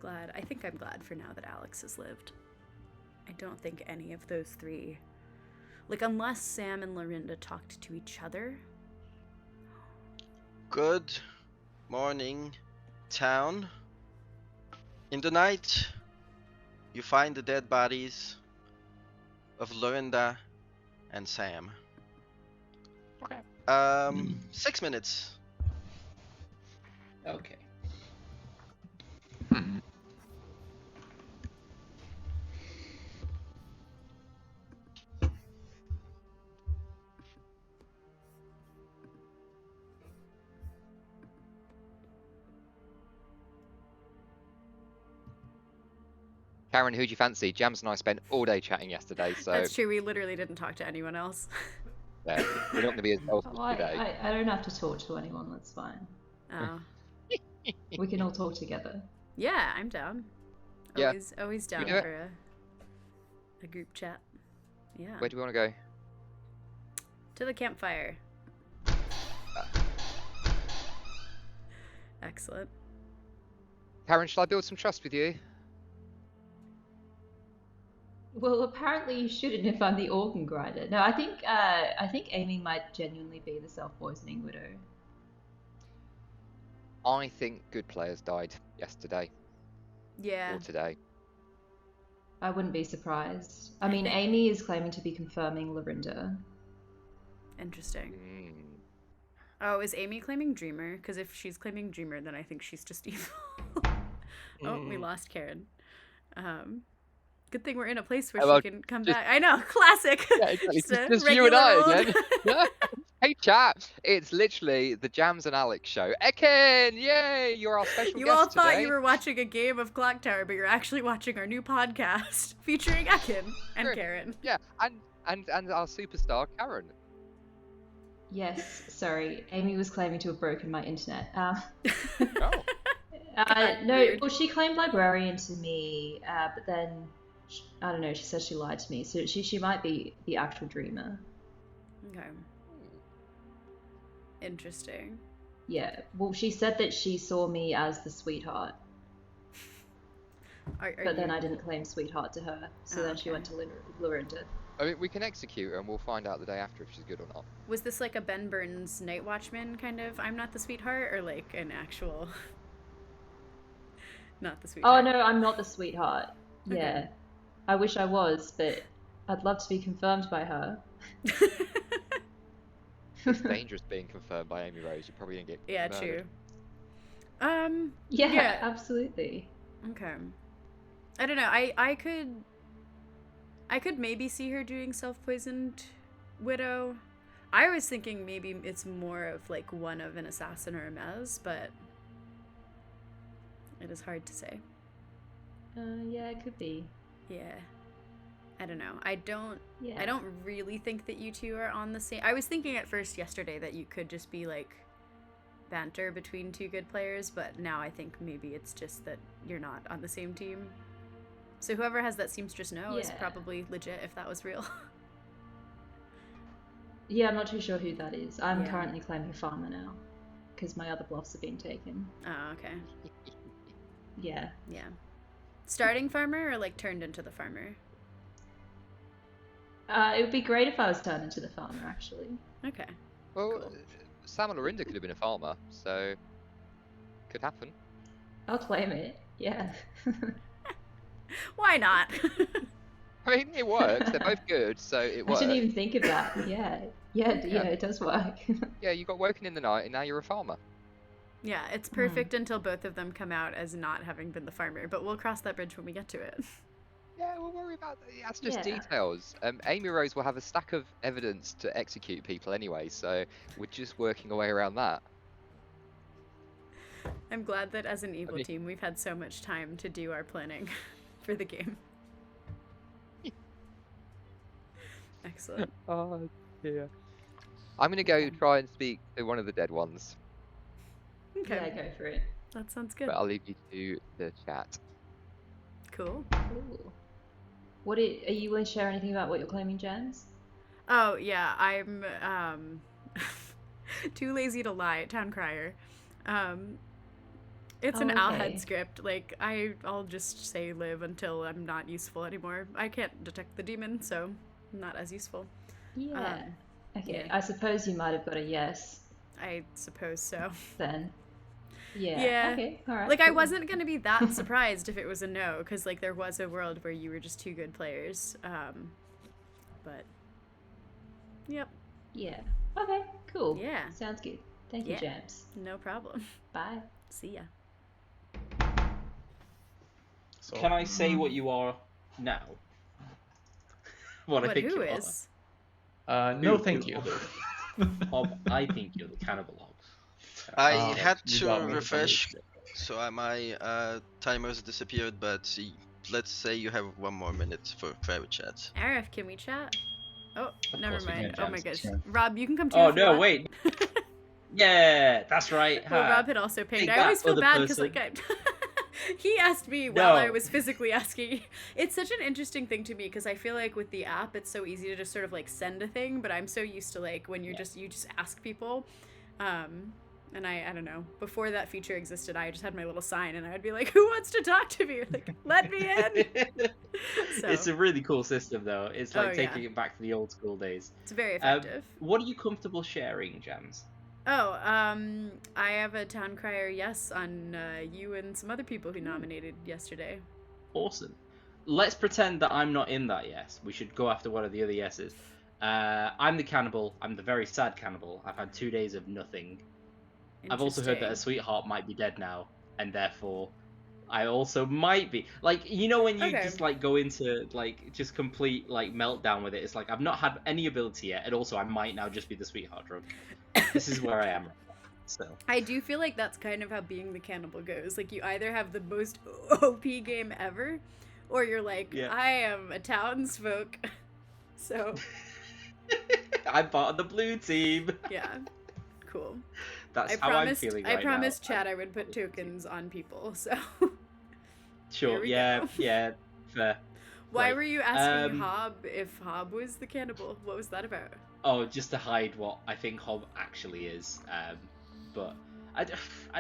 I think I'm glad for now that Alex has lived. I don't think any of those three Like, unless Sam and Lorinda talked to each other. Good morning, town. In the night, you find the dead bodies of Lorinda and Sam. Okay. 6 minutes. Okay. Karen, who do you fancy? Jams and I spent all day chatting yesterday, so That's true. We literally didn't talk to anyone else. yeah, we're not going to be as selfish today. I don't have to talk to anyone. That's fine. Oh. We can all talk together. Yeah, I'm down. Yeah. Always down do it? for a group chat. Yeah. Where do we want to go? To the campfire. Excellent. Karen, shall I build some trust with you? Well, apparently you shouldn't if I'm the organ grinder. No, I think Amy might genuinely be the self-poisoning widow. I think good players died yesterday. Yeah. Or today. I wouldn't be surprised. I mean, Amy is claiming to be confirming Lorinda. Interesting. Oh, is Amy claiming Dreamer? Because if she's claiming Dreamer, then I think she's just evil. Oh, we lost Karen. Good thing we're in a place where she can come back. I know, classic. Yeah, exactly. Just you and I again. Hey chat, it's literally the Jams and Alex show. Ekin, yay! You're our special You guest all thought today. you were watching a game of Clocktower, but you're actually watching our new podcast featuring Ekin and Karen. Yeah, and our superstar Karen. Yes, sorry. Amy was claiming to have broken my internet. No, well, she claimed librarian to me, but then, I don't know, she said she lied to me. So she might be the actual Dreamer. Okay. Interesting. Yeah, well, she said that she saw me as the sweetheart. But then I didn't claim sweetheart to her, so then she went to Lorinda. I mean, we can execute her and we'll find out the day after if she's good or not. Was this like a Ben Burns Night Watchman kind of I'm not the sweetheart, or like an actual not the sweetheart? Oh no, I'm not the sweetheart. Okay. Yeah. I wish I was, but I'd love to be confirmed by her. It's dangerous being confirmed by Amy Rose. You're probably gonna get murdered. True. Yeah, absolutely. Okay. I don't know. I could maybe see her doing self-poisoned widow. I was thinking maybe it's more of like one of an assassin or a mez, but it is hard to say. Yeah, it could be. Yeah. I don't know. I don't really think that you two are on the same. I was thinking at first yesterday that you could just be like banter between two good players, but now I think maybe it's just that you're not on the same team. So whoever has that seamstress is probably legit if that was real. Yeah, I'm not too sure who that is. I'm currently claiming farmer now because my other bluffs are being taken. Oh, okay. Yeah. Yeah. Starting farmer or like turned into the farmer? It would be great if I was turned into the farmer, actually. Okay. Well, cool. Sam and Lorinda could have been a farmer, so could happen. I'll claim it. Yeah. Why not? I mean, it works. They're both good, so it works. I didn't even think of that. Yeah, it does work. Yeah, you got woken in the night, and now you're a farmer. Yeah, it's perfect until both of them come out as not having been the farmer, but we'll cross that bridge when we get to it. Yeah, we'll worry about that. That's just details. Amy Rose will have a stack of evidence to execute people anyway, so we're just working our way around that. I'm glad that as an evil team, we've had so much time to do our planning for the game. Excellent. Oh, dear. I'm going to go try and speak to one of the dead ones. Okay. Yeah, go for it. That sounds good. But I'll leave you to the chat. Cool. Are you willing to share anything about what you're claiming, Jams? Oh, yeah, I'm too lazy to lie, town crier. It's an Alhead script. Like, I'll just say live until I'm not useful anymore. I can't detect the demon, so I'm not as useful. Yeah. Okay. Yeah. I suppose you might have got a yes. I suppose so. Then. Yeah. Yeah. Okay. All right. Like, cool. I wasn't gonna be that surprised if it was a no, because like there was a world where you were just two good players. But. Yep. Yeah. Okay. Cool. Yeah. Sounds good. Thank you, James. No problem. Bye. See ya. So, can I say what you are now? What I think who you is? No, thank you. Hob, I think you're the cannibal Hob. I had to refresh, so my timers disappeared, but let's say you have 1 more minute for private chat. Arif, can we chat? Oh, never mind. Can, oh my gosh. yeah. Rob, you can come too. Oh no, wait. Yeah, that's right. Well, Rob had also pinged. I always feel bad because like he asked me while I was physically asking. It's such an interesting thing to me because I feel like with the app it's so easy to just sort of like send a thing, but I'm so used to like when you just ask people. And I don't know, before that feature existed, I just had my little sign and I would be like, who wants to talk to me? Like, let me in. So. It's a really cool system though. It's like taking it back to the old school days. It's very effective. What are you comfortable sharing, Jams? Oh, I have a town crier yes on you and some other people who nominated yesterday. Awesome. Let's pretend that I'm not in that yes. We should go after one of the other yeses. I'm the cannibal. I'm the very sad cannibal. I've had 2 days of nothing. I've also heard that a sweetheart might be dead now, and therefore I also might be. Like, you know when you just like go into like just complete like meltdown with it, it's like I've not had any ability yet, and also I might now just be the sweetheart drunk. This is where I am. So I do feel like that's kind of how being the cannibal goes. Like you either have the most OP game ever, or you're like, I am a townsfolk. So I'm part of the blue team. Yeah. Cool. That's how I'm feeling right now. I promised Chad I would put tokens on people, so sure, yeah, fair. Why were you asking Hob if Hob was the cannibal? What was that about? Oh, just to hide what I think Hob actually is. But I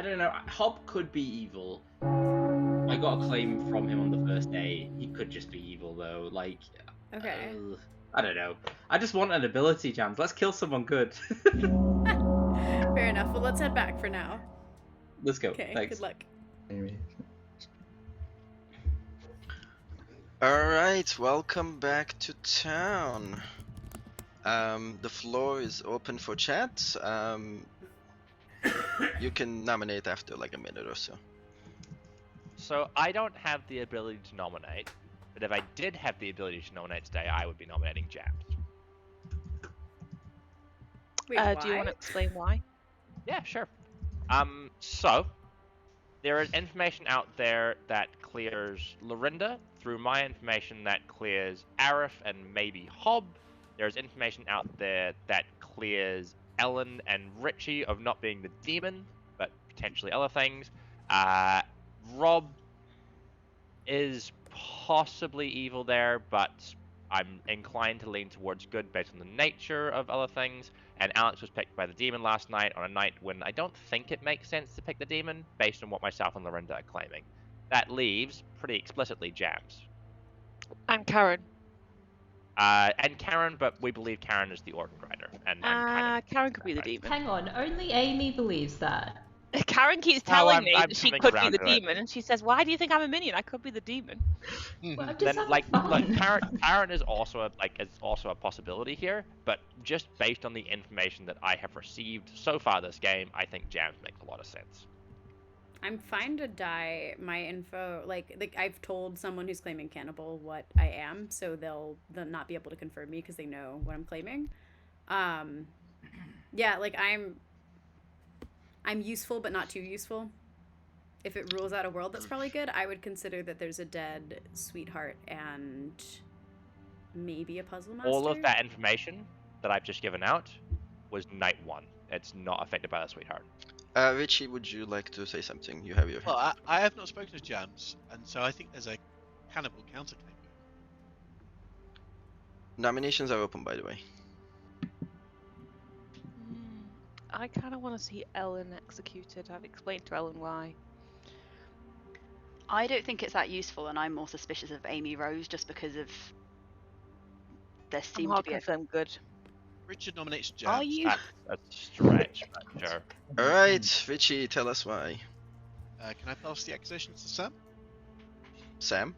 don't know. Hob could be evil. I got a claim from him on the first day. He could just be evil though. Like, okay. I don't know. I just want an ability, Jams. Let's kill someone good. Fair enough. Well, let's head back for now. Let's go. Okay, Thanks. good luck. Alright, welcome back to town. The floor is open for chat. You can nominate after like a minute or so. So I don't have the ability to nominate, but if I did have the ability to nominate today, I would be nominating Jams. Wait, do you want to explain why? Yeah, sure. So there is information out there that clears Lorinda. Through my information, that clears Arif and maybe Hob. There's information out there that clears Ellen and Richie of not being the demon, but potentially other things. Rob is possibly evil there, but I'm inclined to lean towards good based on the nature of other things. And Alex was picked by the demon last night on a night when I don't think it makes sense to pick the demon based on what myself and Lorinda are claiming. That leaves, pretty explicitly, Jams. And Karen. And Karen, but we believe Karen is the organ grinder. And Karen could be the demon. Hang on, only Amy believes that. Karen keeps telling me that she could be the demon, and she says, "Why do you think I'm a minion? I could be the demon." Well, then, like, Karen is also a possibility here, but just based on the information that I have received so far this game, I think Jams makes a lot of sense. I'm fine to dye my info. Like I've told someone who's claiming cannibal what I am, so they'll not be able to confirm me because they know what I'm claiming. Yeah, like I'm useful, but not too useful. If it rules out a world that's probably good, I would consider that there's a dead sweetheart and maybe a puzzle master. All of that information that I've just given out was night one. It's not affected by the sweetheart. Richie, would you like to say something? You have your hand. Well, I have not spoken to Jams, and so I think there's a cannibal counterclaim. Nominations are open, by the way. I kind of want to see Ellen executed. I've explained to Ellen why. I don't think it's that useful, and I'm more suspicious of Amy Rose just because of there seemed to be confirmed good. Richard nominates Jams. Are you? That's a stretch, but sure. All right, Richie, tell us why. Can I pass the accusations to Sam? Sam?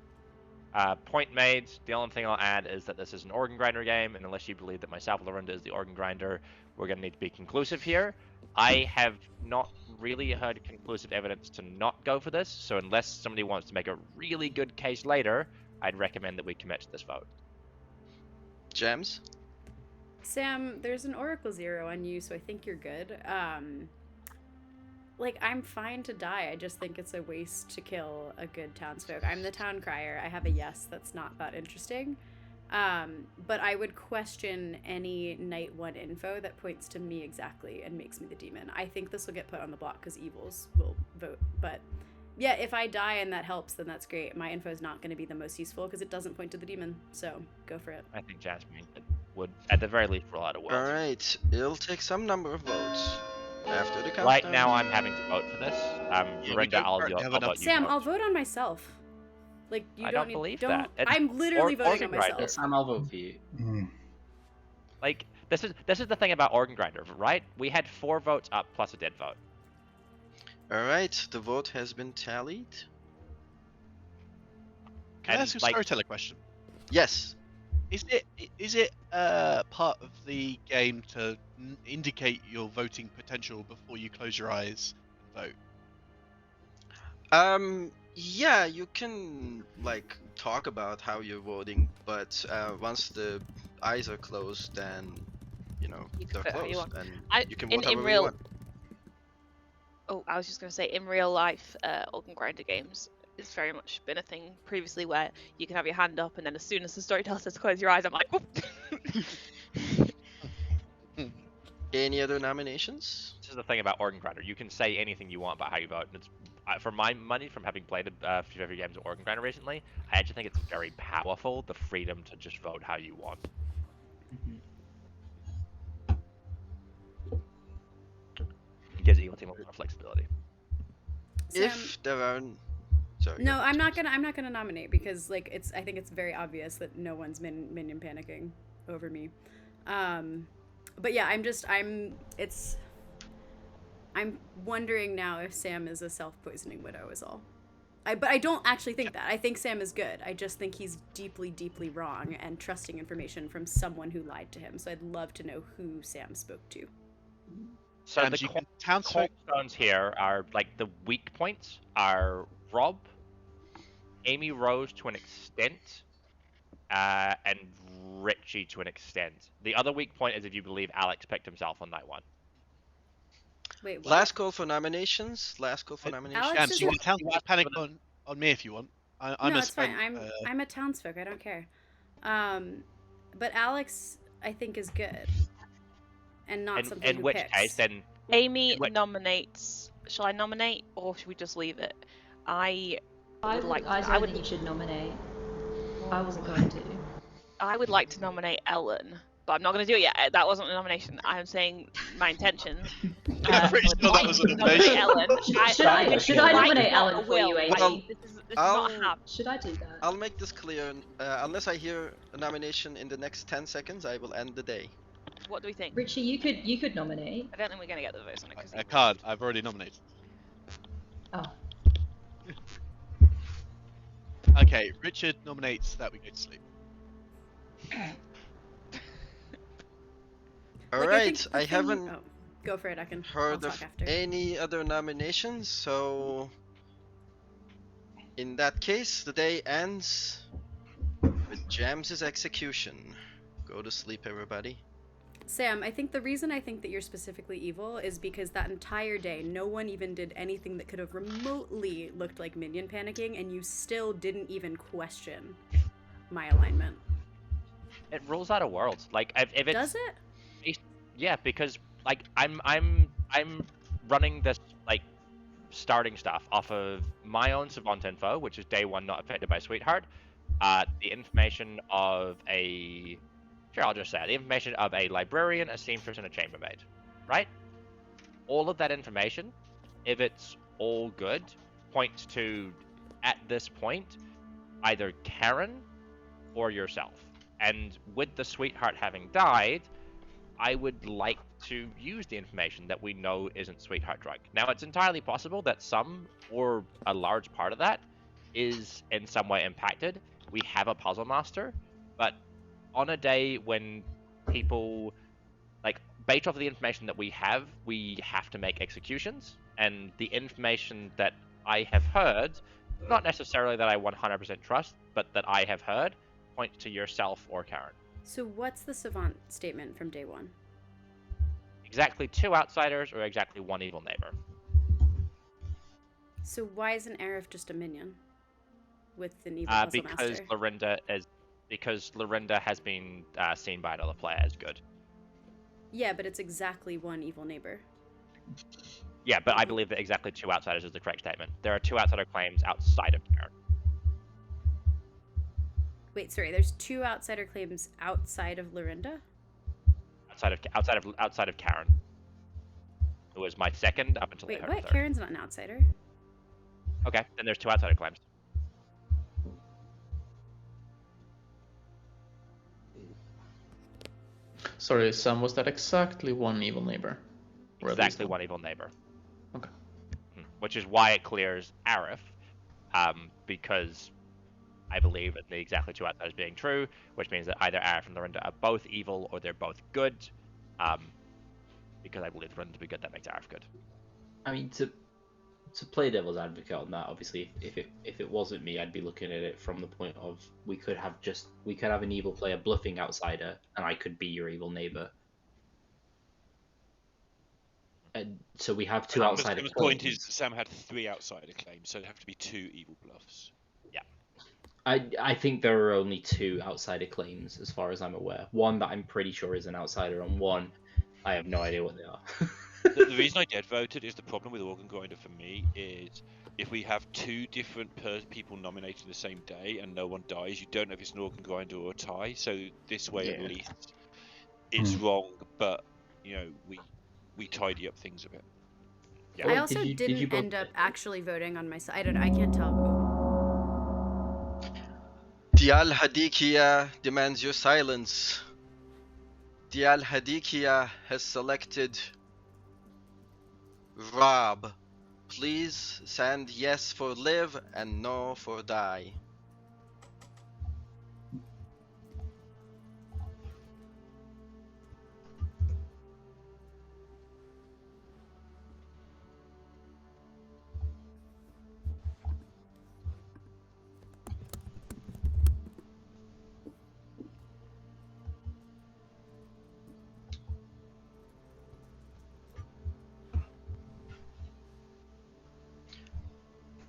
Point made. The only thing I'll add is that this is an organ grinder game, and unless you believe that myself, Lorinda, is the organ grinder, we're going to need to be conclusive here. I have not really heard conclusive evidence to not go for this, so unless somebody wants to make a really good case later, I'd recommend that we commit to this vote. Jams? Sam, there's an Oracle 0 on you, so I think you're good. Like, I'm fine to die. I just think it's a waste to kill a good townsfolk. I'm the town crier. I have a yes that's not that interesting. But I would question any Night 1 info that points to me exactly and makes me the demon. I think this will get put on the block because evils will vote. But yeah, if I die and that helps, then that's great. My info is not going to be the most useful because it doesn't point to the demon. So go for it. I think Jasmine would, at the very least, rule out a world. All right, it'll take some number of votes. After the countdown. Right now, I'm having to vote for this. Lorinda, I'll vote you. Sam, I'll vote on myself. Like, you I don't don't believe don't, that. I'm literally voting on myself. Yes, Sam, I'll vote for you. Like, this is the thing about Organ Grinder, right? We had 4 votes up plus a dead vote. All right, the vote has been tallied. Can I ask a storyteller question? Yes. Is it part of the game to indicate your voting potential before you close your eyes and vote? Yeah, you can like talk about how you're voting, but once the eyes are closed, then you know they're closed, and you can vote however you want. Oh, I was just going to say, in real life, Organ Grinder games, it's very much been a thing previously where you can have your hand up and then as soon as the storyteller says close your eyes, I'm like, whoop. Any other nominations? This is the thing about Organ Grinder. You can say anything you want about how you vote. And it's, for my money, from having played a few of your games of Organ Grinder recently, I actually think it's very powerful, the freedom to just vote how you want. It gives Evil Team a lot more flexibility. If there are... Sorry, no, I'm not gonna nominate because like I think it's very obvious that no one's minion panicking over me. But yeah, I'm wondering now if Sam is a self-poisoning widow is all. But I don't actually think that. I think Sam is good. I just think he's deeply, deeply wrong and trusting information from someone who lied to him. So I'd love to know who Sam spoke to. So the cornerstones here are, like, the weak points are Rob, Amy Rose to an extent, and Richie to an extent. The other weak point is if you believe Alex picked himself on night 1. Wait, what? Last call for nominations. Last call for nominations. Alex you can panic on me if you want. No, it's fine. I'm a townsfolk. I don't care. But Alex, I think, is good, and not something. In which case, then Amy nominates. Shall I nominate, or should we just leave it? I think you should nominate. I wasn't going to. I would like to nominate Ellen, but I'm not going to do it yet. That wasn't a nomination. I'm saying my intention. I'm pretty sure that was a nomination. Ellen. Should I nominate Ellen for you, Amy? Well, should I do that? I'll make this clear. Unless I hear a nomination in the next 10 seconds, I will end the day. What do we think? Richie, you could nominate. I don't think we're going to get the votes on it. I can't. I've already nominated. Oh. Okay, Richard nominates that we go to sleep. Alright, I haven't go for it. I can heard of any other nominations, so in that case, the day ends with Jams's execution. Go to sleep, everybody. Sam, I think the reason I think that you're specifically evil is because that entire day, no one even did anything that could have remotely looked like minion panicking, and you still didn't even question my alignment. it rules out of worlds. Like if it's does it? Yeah, because like I'm running this like starting stuff off of my own Savant info, which is day 1 not affected by Sweetheart. The information of a I'll just say the information of a librarian, a seamstress, and a chambermaid, right? All of that information, if it's all good, points to, at this point, either Karen or yourself. And with the Sweetheart having died, I would like to use the information that we know isn't Sweetheart Drug. Now, it's entirely possible that some or a large part of that is in some way impacted. We have a puzzle master, but on a day when people, like, based off of the information that we have to make executions, and the information that I have heard, not necessarily that I 100% trust, but that I have heard, point to yourself or Karen. So what's the savant statement from day one? Exactly 2 outsiders or exactly 1 evil neighbor. So why isn't Aerith just a minion with an evil puzzle master? Because Lorinda has been seen by another player as good. Yeah, but it's exactly 1 evil neighbor. Yeah, but I believe that exactly 2 outsiders is the correct statement. There are 2 outsider claims outside of Karen. Wait, sorry. There's 2 outsider claims outside of Lorinda. Outside of Karen, who was my second up until. Wait, her what? third. Karen's not an outsider. Okay, then there's 2 outsider claims. Sorry, Sam, was that exactly 1 evil neighbor? Exactly 1 evil neighbor. Okay. Which is why it clears Aerith, because I believe that the exactly 2 outsiders being true, which means that either Aerith and Lorinda are both evil or they're both good. Because I believe Lorinda to be good, that makes Aerith good. I mean, to play devil's advocate on that, obviously, if it wasn't me, I'd be looking at it from the point of we could have an evil player bluffing outsider, and I could be your evil neighbor. And so we have 2 outsider claims. The point is Sam had 3 outsider claims, so it'd have to be 2 evil bluffs. Yeah. I think there are only 2 outsider claims, as far as I'm aware. 1 that I'm pretty sure is an outsider, and 1 I have no idea what they are. The reason I dead voted is the problem with Organ Grinder for me is if we have 2 different people nominated the same day and no one dies, you don't know if it's an Organ Grinder or a tie. So this way, at least, it's wrong, but we tidy up things a bit. Yeah. I also didn't end up actually voting on my side. I can't tell. Dial Hadikhia demands your silence. Dial Hadikhia has selected Rob. Please send yes for live and no for die.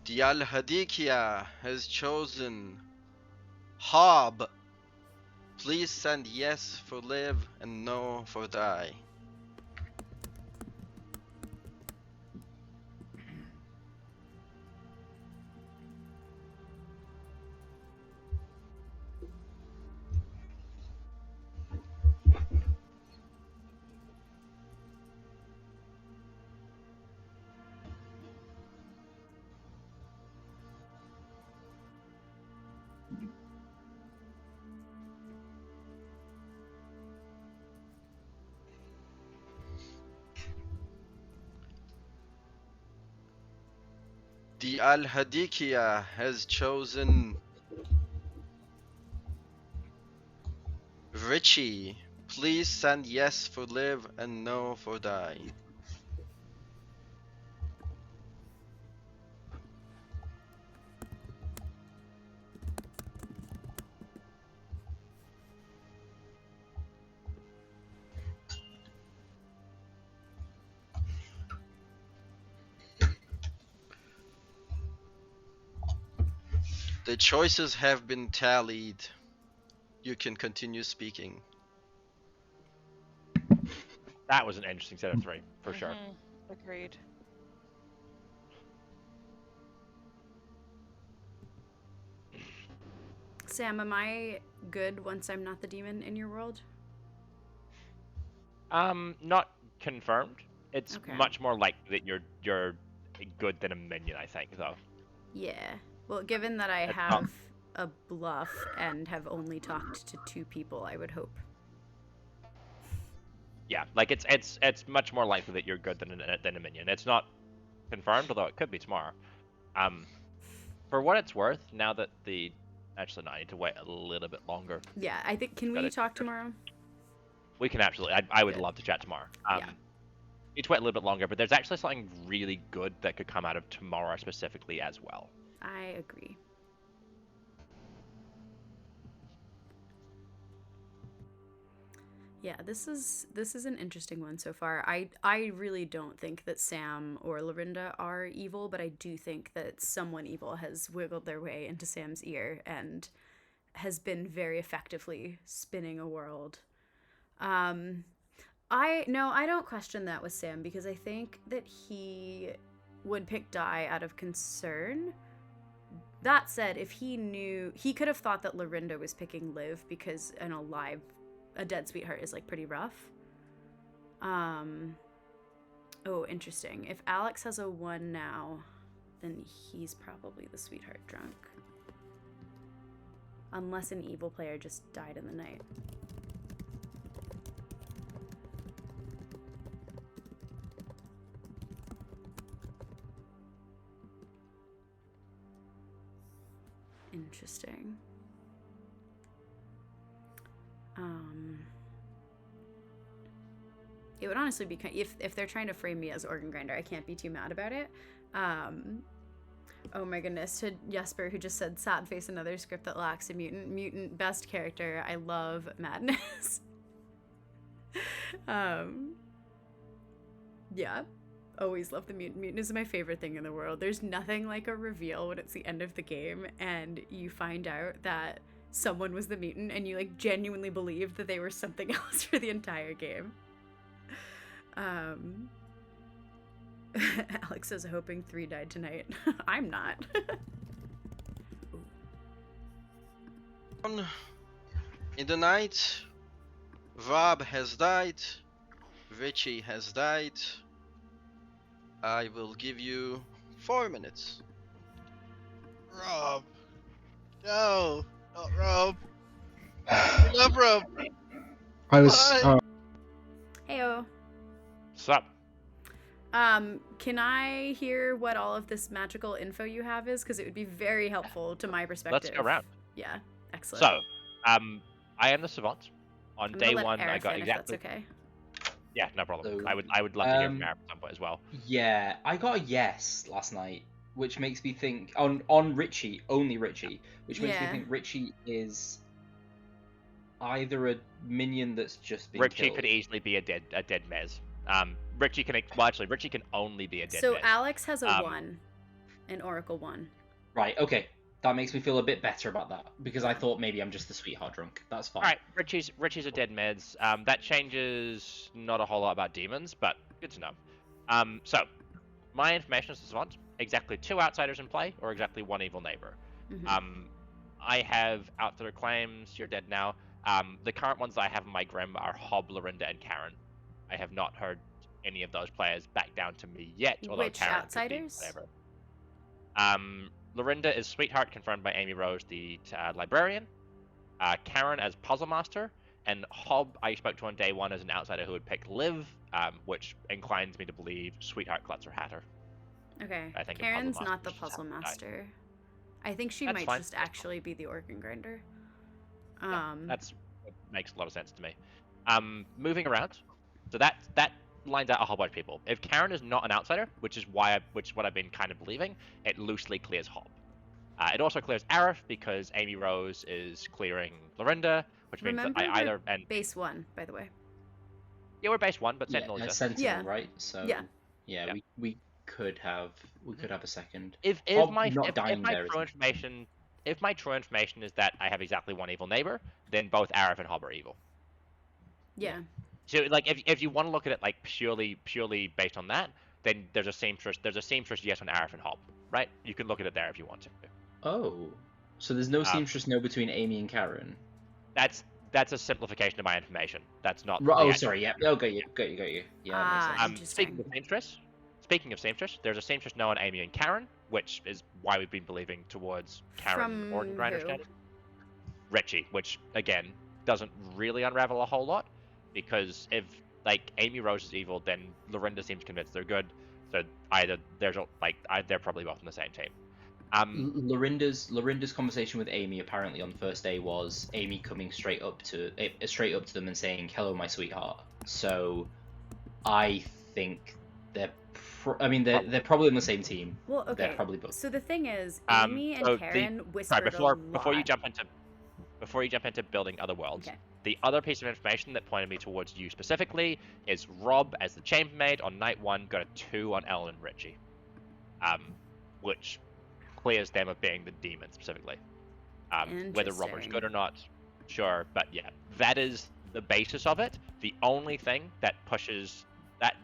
Dial Hadikhia has chosen Hob. Please send yes for live and no for die. Dial Hadikhia has chosen Richie. Please send yes for live and no for die. The choices have been tallied. You can continue speaking. That was an interesting set of 3, for sure. Agreed. Sam, am I good once I'm not the demon in your world? Not confirmed. It's Okay. much more likely that you're good than a minion, I think, though. Yeah. Well, given that I have a bluff and have only talked to 2 people, I would hope. Yeah, like it's much more likely that you're good than a minion. It's not confirmed, although it could be tomorrow. For what it's worth, now that actually no, I need to wait a little bit longer. Yeah, I think can we talk tomorrow? We can absolutely. I would love to chat tomorrow. Yeah. Need to wait a little bit longer, but there's actually something really good that could come out of tomorrow specifically as well. I agree. Yeah, this is an interesting one so far. I really don't think that Sam or Lorinda are evil, but I do think that someone evil has wiggled their way into Sam's ear and has been very effectively spinning a world. I don't question that with Sam, because I think that he would pick Die out of concern. That said, if he knew, he could have thought that Lorinda was picking Liv because a dead sweetheart is like pretty rough. Oh, interesting. If Alex has a 1 now, then he's probably the sweetheart drunk. Unless an evil player just died in the night. Interesting. It would honestly be if they're trying to frame me as organ grinder, I can't be too mad about it. Oh my goodness, to Jesper, who just said sad face, another script that lacks a mutant best character. I love madness. Yeah, always love the mutant. Mutant is my favorite thing in the world. There's nothing like a reveal when it's the end of the game and you find out that someone was the mutant and you like genuinely believe that they were something else for the entire game. Alex is hoping 3 died tonight. I'm not. In the night, Rob has died. Richie has died. I will give you 4 minutes. Rob. No, not Rob. I love Rob. I was. Heyo. Sup? Can I hear what all of this magical info you have is? Because it would be very helpful to my perspective. Let's go around. Yeah, excellent. So, I am the savant. On day 1, I got exactly. If that's okay. Yeah, no problem. So, I would love to hear from Arab at some point as well. Yeah, I got a yes last night, which makes me think on Richie, only Richie, which makes me think Richie is either a minion that's just been Richie killed. could easily be a dead mez. Richie can Richie can only be a dead. So Alex has a 1, and Oracle 1. Right. Okay. That makes me feel a bit better about that, because I thought maybe I'm just the sweetheart drunk. That's fine. All right. Richie's a dead meds. That changes not a whole lot about demons, but good to know. So my information is as savant. Exactly 2 outsiders in play, or exactly 1 evil neighbor. Mm-hmm. I have outfitter claims. You're dead now. The current ones that I have in my Grim are Hob, Lorinda, and Karen. I have not heard any of those players back down to me yet. Which Karen outsiders? Lorinda is sweetheart, confirmed by Amy Rose, the librarian. Karen as puzzle master, and Hob I spoke to on day 1 as an outsider who would pick Liv, which inclines me to believe sweetheart Klutzer Hatter. Okay. I think Karen's not the puzzle master. I think she might just actually be the organ grinder. That makes a lot of sense to me. Moving around, so that lines out a whole bunch of people. If Karen is not an outsider, which is what I've been kind of believing, it loosely clears Hob. It also clears Arif because Amy Rose is clearing Lorinda, which means that I either base 1, by the way. Yeah, we're base 1, but Sentinel is Sentinel, right? So yeah, we could have a second. If my true information is that I have exactly 1 evil neighbor, then both Arif and Hob are evil. Yeah. So like if you want to look at it like purely based on that, then there's a seamstress yes on Arif and Hob, right? You can look at it there if you want to. Oh, so there's no seamstress no between Amy and Karen. That's a simplification of my information. That's not. Sorry. Yeah. Oh, got you. Yeah. That makes sense. Speaking of seamstress, there's a seamstress no on Amy and Karen, which is why we've been believing towards Karen organ grinder status. Richie, which again doesn't really unravel a whole lot, because if like Amy Rose is evil, then Lorinda seems convinced they're good. So either they're probably both on the same team. Lorinda's conversation with Amy apparently on the first day was Amy coming straight up to them and saying, "Hello, my sweetheart." So I think they're probably on the same team. Well, okay. They're probably both. So the thing is, Amy and Karen whispered a lot. Before you jump into building other worlds, okay. The other piece of information that pointed me towards you specifically is Rob as the chambermaid on night 1 got a 2 on Ellen and Richie, which clears them of being the demon specifically. Whether Rob was good or not, sure, but yeah, that is the basis of it. The only thing that pushes that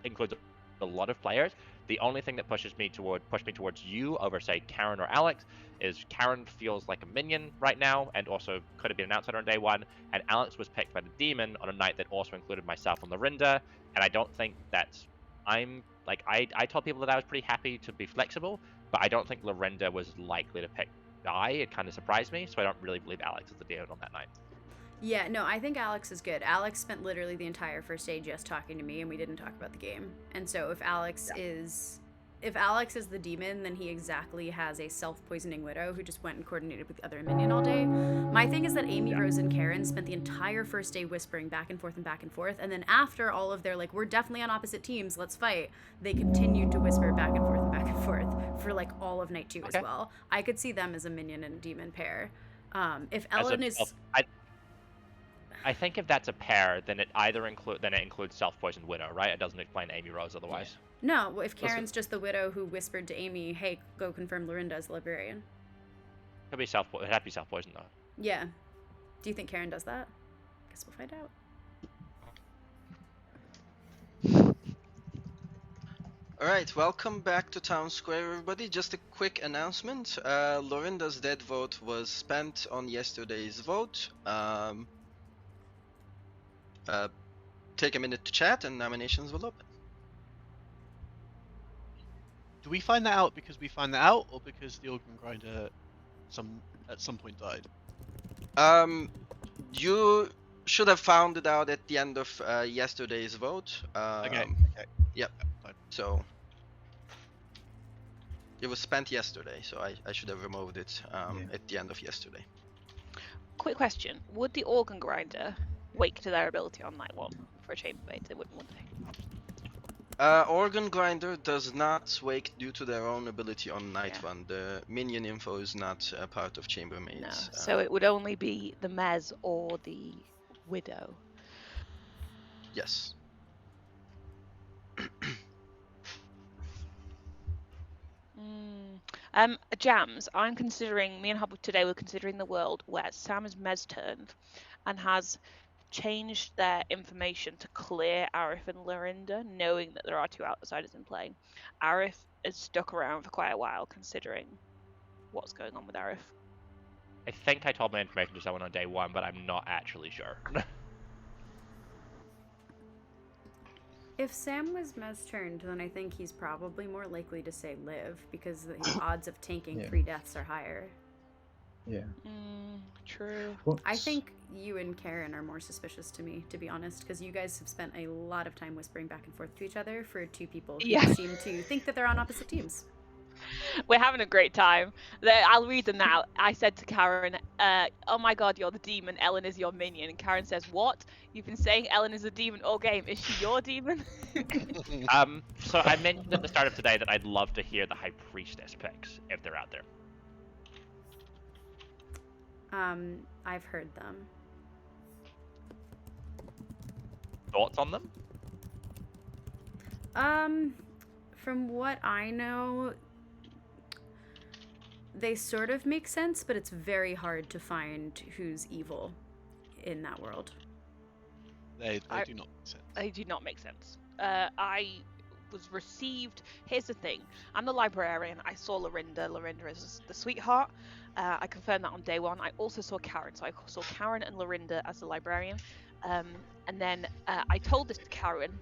includes a lot of players. The only thing that pushed me towards you over, say, Karen or Alex is Karen feels like a minion right now, and also could have been an outsider on day 1, and Alex was picked by the demon on a night that also included myself and Lorinda, and I don't think that's... I told people that I was pretty happy to be flexible, but I don't think Lorinda was likely to pick Guy. It kind of surprised me, so I don't really believe Alex is the demon on that night. Yeah, no, I think Alex is good. Alex spent literally the entire first day just talking to me, and we didn't talk about the game. And so if Alex is the demon, then he exactly has a self-poisoning widow who just went and coordinated with the other minion all day. My thing is that Amy, Rose, and Karen spent the entire first day whispering back and forth, and then after all of their, like, we're definitely on opposite teams, let's fight, they continued to whisper back and forth for, like, all of night 2 as well. I could see them as a minion and a demon pair. If Ellen is... I think if that's a pair, then it includes self-poisoned widow, right? It doesn't explain Amy Rose otherwise. No, well, if Karen's just the widow who whispered to Amy, "Hey, go confirm Lorinda as the librarian." It had to be self-poisoned though. Yeah. Do you think Karen does that? Guess we'll find out. Alright, welcome back to Town Square, everybody. Just a quick announcement. Lorinda's dead vote was spent on yesterday's vote. Take a minute to chat and nominations will open. Do we find that out because we find that out, or because the organ grinder at some point died? You should have found it out at the end of yesterday's vote. Okay. Yep. So it was spent yesterday, so I should have removed it at the end of yesterday. Quick question: would the organ grinder wake to their ability on night 1 for a chambermaid? They wouldn't, would they? Organ grinder does not wake due to their own ability on night 1. The minion info is not a part of chambermaids. No, so it would only be the mez or the widow. Yes. Jams, me and Hubble today were considering the world where Sam is mez turned and has changed their information to clear Arif and Lorinda, knowing that there are 2 outsiders in play. Arif is stuck around for quite a while, considering what's going on with Arif. I think I told my information to someone on day 1, but I'm not actually sure. If Sam was mez turned, then I think he's probably more likely to say live, because the odds of tanking 3 deaths are higher. Yeah. True. I think you and Karen are more suspicious to me, to be honest, because you guys have spent a lot of time whispering back and forth to each other for 2 people who seem to think that they're on opposite teams. We're having a great time. I'll read them now. I said to Karen, "Oh my god, you're the demon. Ellen is your minion." And Karen says, "What? You've been saying Ellen is a demon all game. Is she your demon?" So I mentioned at the start of today that I'd love to hear the High Priestess picks if they're out there. I've heard them. Thoughts on them? From what I know, they sort of make sense, but it's very hard to find who's evil in that world. They do not make sense. They do not make sense. I was received... Here's the thing. I'm the librarian. I saw Lorinda. Lorinda is the sweetheart. I confirmed that on day 1. I also saw Karen. So I saw Karen and Lorinda as the librarian. And then I told this to Karen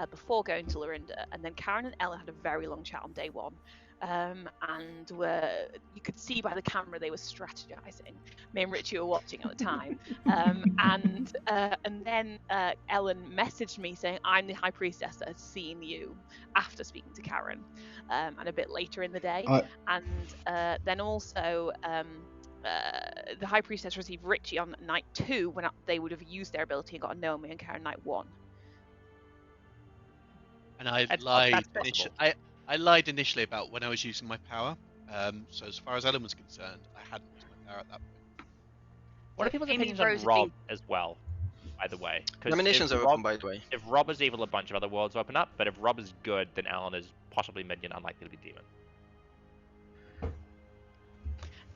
before going to Lorinda. And then Karen and Ellen had a very long chat on day 1. and you could see by the camera they were strategizing. Me and Richie were watching at the time, and then Ellen messaged me saying, "I'm the High Priestess that has seen you," after speaking to Karen, and a bit later in the day, and then also. The High Priestess received Richie on night 2 when they would have used their ability and got a Naomi and Karen night 1. And I lied initially about when I was using my power. So as far as Ellen was concerned, I hadn't used my power at that point. What are people's opinions on Rob as well, by the way? Nominations are open, by the way. If Rob is evil, a bunch of other worlds open up, but if Rob is good, then Alan is possibly minion, unlikely to be demon.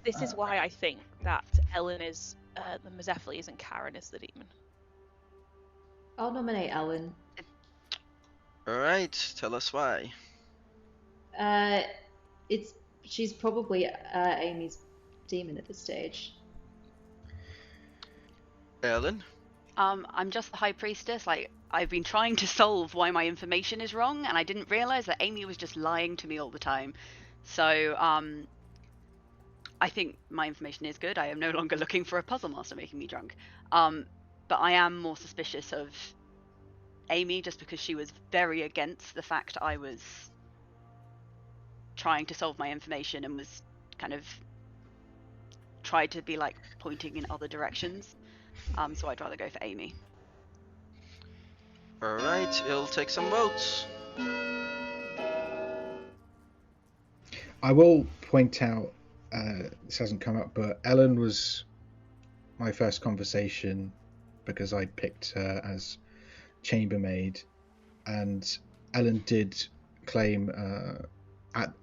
This is why I think that Ellen is the Mazephyles and Karen is the demon. I'll nominate Ellen. Alright, tell us why. She's probably Amy's demon at this stage. Ellen? I'm just the High Priestess. Like, I've been trying to solve why my information is wrong, and I didn't realize that Amy was just lying to me all the time. So, I think my information is good. I am no longer looking for a puzzle master making me drunk. But I am more suspicious of Amy just because she was very against the fact I was trying to solve my information and was kind of tried to be like pointing in other directions. So I'd rather go for Amy. Alright, it'll take some votes. I will point out, this hasn't come up, but Ellen was my first conversation because I picked her as chambermaid, and Ellen did claim at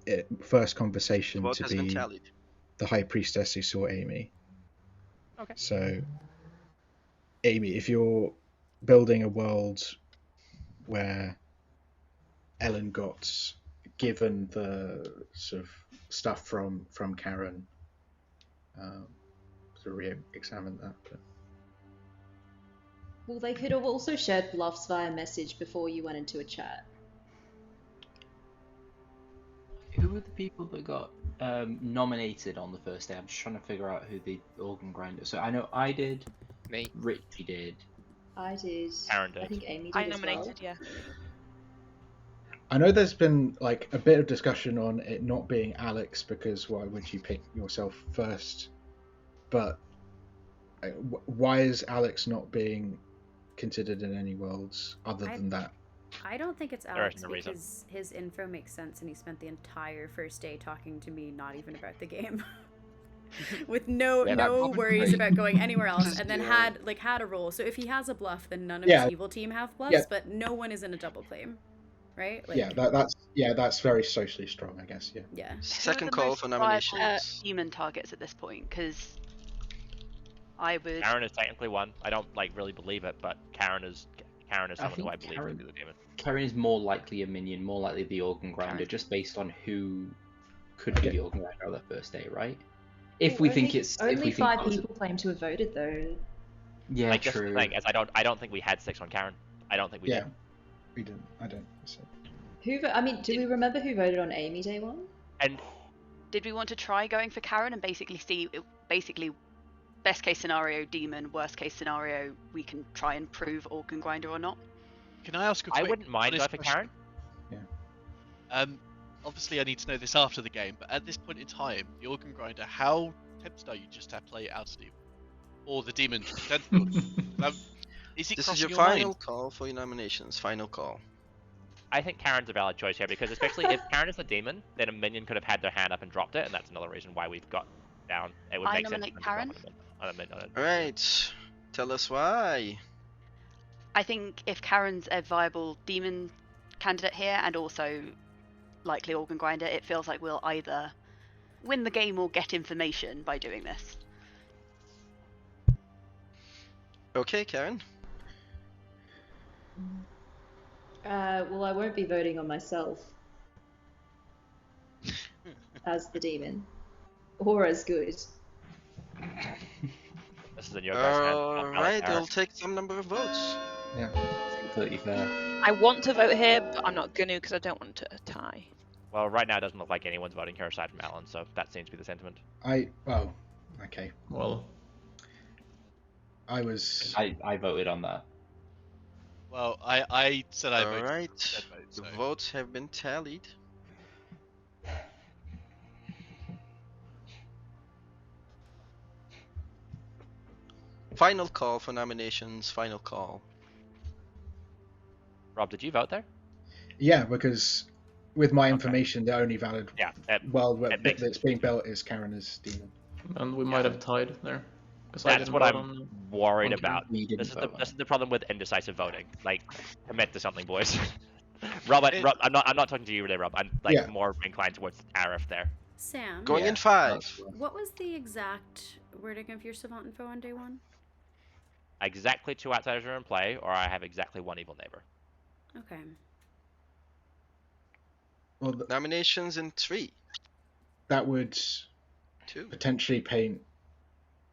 first conversation to be the High Priestess who saw Amy. Okay. So, Amy, if you're building a world where Ellen got given the sort of stuff from Karen, to re-examine that. But... Well, they could have also shared bluffs via message before you went into a chat. Who were the people that got nominated on the first day? I'm just trying to figure out who the organ grinder. So I know I did. Me. Richie did. I did. Karen did. I think Amy did. I nominated, yeah. I know there's been like a bit of discussion on it not being Alex because why would you pick yourself first? But why is Alex not being considered in any worlds other than that? I don't think it's Alex because his info makes sense and he spent the entire first day talking to me not even about the game. With no worries about going anywhere else, and then had a role. So if he has a bluff, then none of his evil team have bluffs, but no one is in a double claim. Right? Like, that's very socially strong, I guess. Yeah. Second call for nominations. Demon targets at this point, because I would. Karen is technically one. I don't really believe it, but Karen is someone who I believe would be the demon. Karen is more likely a minion, more likely the organ grinder, just based on who could be the organ grinder on the first day, right? If we think it's only 5 people claim to have voted though. Yeah, true. As I don't think we had 6 on Karen. I don't think we did. We didn't. I don't. So. Do we remember who voted on Amy day 1? And did we want to try going for Karen and basically see, best case scenario demon, worst case scenario we can try and prove organ grinder or not? Can I ask a quick? I wouldn't mind going for Karen. Yeah. Obviously I need to know this after the game, but at this point in time, the organ grinder, how tempted are you just to play it out as demon, or the demon? This is your final call for your nominations. Final call. I think Karen's a valid choice here because especially if Karen is the demon, then a minion could have had their hand up and dropped it, and that's another reason why we've got down. It would make sense. Nominate Karen. Alright, tell us why. I think if Karen's a viable demon candidate here, and also likely organ grinder, it feels like we'll either win the game or get information by doing this. Okay, Karen. Well, I won't be voting on myself as the demon, or as good. This is in your guys' hands. Alright, it'll take some number of votes. Yeah, it's completely fair. I want to vote here, but I'm not going to because I don't want to tie. Well, right now it doesn't look like anyone's voting here aside from Alan, so that seems to be the sentiment. Okay. Well, I was. I voted on that. Well, I said I voted. Alright, Dead vote, the so. votes have been tallied. Final call for nominations, final call. Rob, did you vote there? Yeah, because with my information, the only valid world that's being built is Karen's demon. And we might have tied there. That's what I'm worried about. This is the problem with indecisive voting. Like, commit to something, boys. Rob, I'm not talking to you today, Rob. I'm more inclined towards Arif there. Sam. Going in 5. What was the exact wording of your savant info on day 1? Exactly 2 outsiders are in play, or I have exactly 1 evil neighbor. Okay. Well, nominations in 3. That would 2. Potentially paint.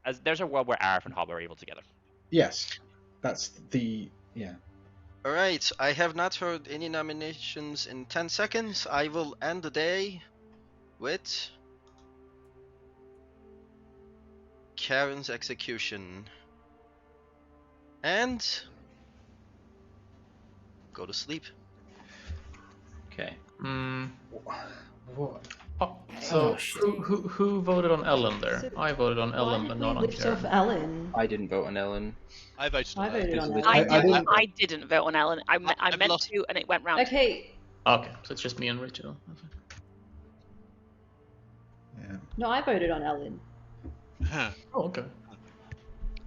As there's a world where Arif and Hob are evil together. Yes, that's Alright, I have not heard any nominations in 10 seconds. I will end the day with Karen's execution. And go to sleep. Okay. What? Oh, so who voted on Ellen there? So I voted on Ellen, but not on lift off Karen. Ellen. I didn't vote on Ellen. I voted on Ellen. I didn't vote on Ellen. I meant to, and it went round. Okay. Okay, so it's just me and Rachel. Yeah. No, I voted on Ellen. Oh, okay.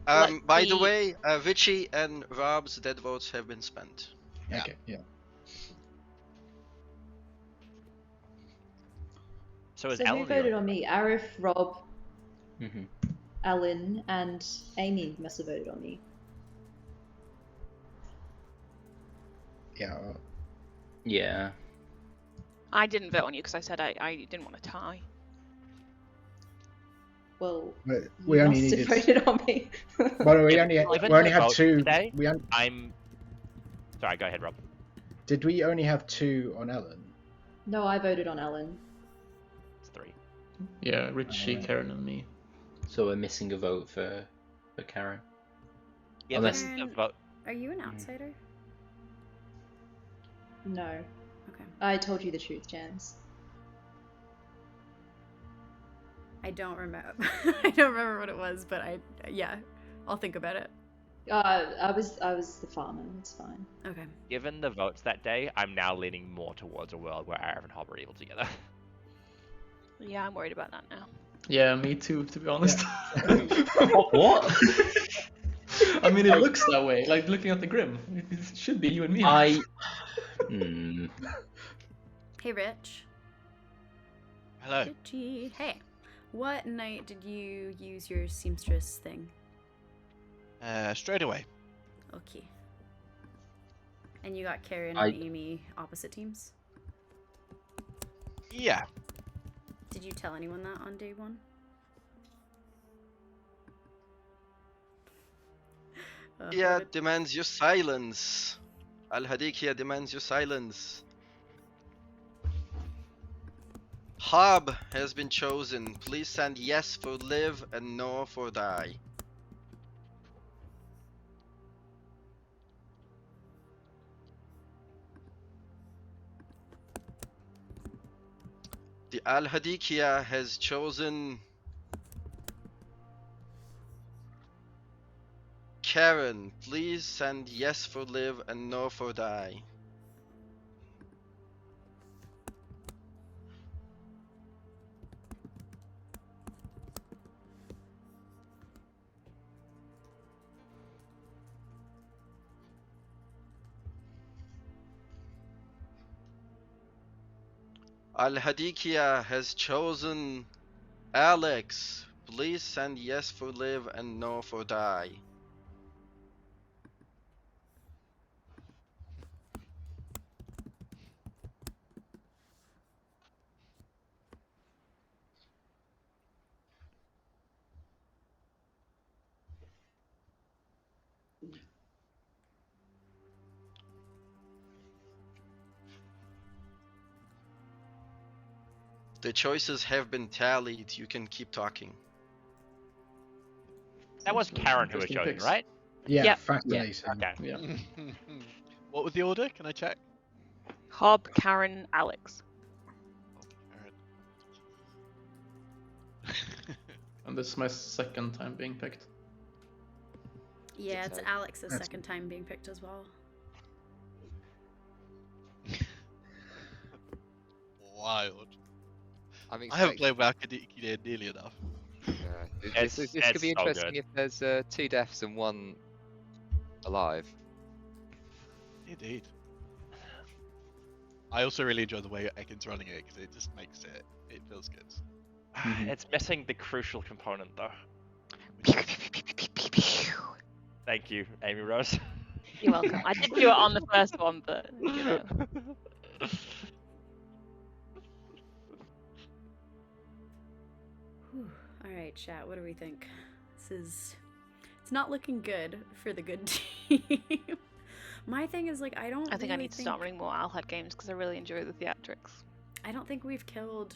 By the way, Richie and Rob's dead votes have been spent. Yeah. Okay, yeah. So is who Ellen voted on me? Arif, Rob, Mm-hmm. Ellen, and Amy must have voted on me. Yeah. Yeah. I didn't vote on you because I said I didn't want to tie. Well, we you only must needed. have voted on me. Well, we only had 2. Today, I'm sorry. Go ahead, Rob. Did we only have 2 on Ellen? No, I voted on Ellen. It's 3. Yeah, Richie, Karen, and me. So we're missing a vote for Karen. Yeah, Unless... the vote. Are you an outsider? No. Okay. I told you the truth, Jans. I don't remember. I don't remember what it was, but I'll think about it. I was the farmer. It's fine. Okay. Given the votes that day, I'm now leaning more towards a world where Arif and Hob are evil together. Yeah, I'm worried about that now. Yeah, me too, to be honest. What? I mean, it looks that way. Like, looking at the Grim. It should be you and me. Hey, Rich. Hello. Richie. Hey. What night did you use your seamstress thing? Straight away. Okay. And you got Karen and Amy opposite teams? Yeah. Did you tell anyone that on day 1? Yeah, demands your silence. Hadikhia demands your silence. Hob has been chosen. Please send yes for live and no for die. The Hadikhia has chosen Karen. Please send yes for live and no for die. Hadikhia has chosen Alex. Please send yes for live and no for die. The choices have been tallied. You can keep talking. That was Karen who was Interesting chosen, picks. right? Yeah, Yep. fascinating. Okay. Yeah. What was the order? Can I check? Hob, Karen, Alex. And this is my second time being picked. Yeah, it's So- Alex's That's- second time being picked as well. Wild. I'm I haven't expecting. played Hadikhia nearly enough. Yeah. This It's could be so interesting good. if there's 2 deaths and 1 alive. Indeed. I also really enjoy the way Ekin's running it because it just makes it feels good. It's missing the crucial component, though. Thank you, Amy Rose. You're welcome. I did do it on the first one, but you know. All right, chat. What do we think? It's not looking good for the good team. My thing is like I think I really need to start running more Alhad games because I really enjoy the theatrics. I don't think we've killed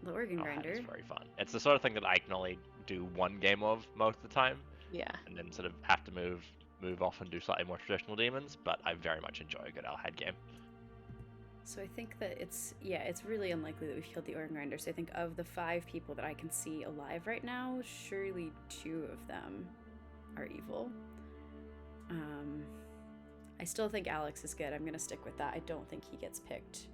the organ grinder. It's very fun. It's the sort of thing that I can only do one game of most of the time, Yeah. and then sort of have to move off and do slightly more traditional demons. But I very much enjoy a good Alhad game. So I think that it's really unlikely that we've killed the organ grinder. So I think of the 5 people that I can see alive right now, surely 2 of them are evil. I still think Alex is good. I'm gonna stick with that. I don't think he gets picked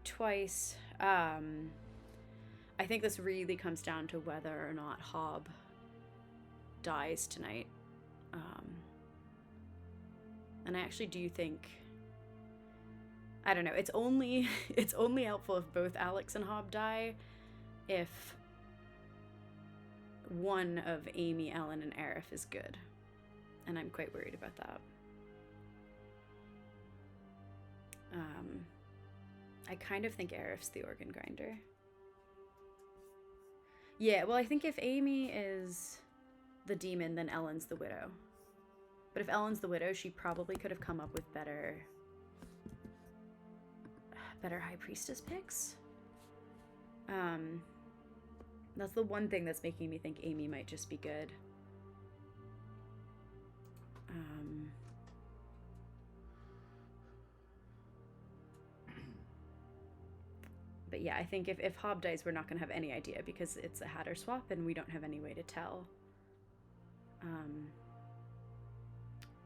twice. I think this really comes down to whether or not Hob dies tonight. And I actually do think, I don't know, it's only helpful if both Alex and Hob die if one of Amy, Ellen, and Aerith is good. And I'm quite worried about that. I kind of think Aerith's the organ grinder. Yeah, well, I think if Amy is the demon, then Ellen's the widow. But if Ellen's the widow, she probably could have come up with better high priestess picks. That's the one thing that's making me think Amy might just be good. But yeah, I think if Hob dies, we're not going to have any idea because it's a Hatter swap and we don't have any way to tell.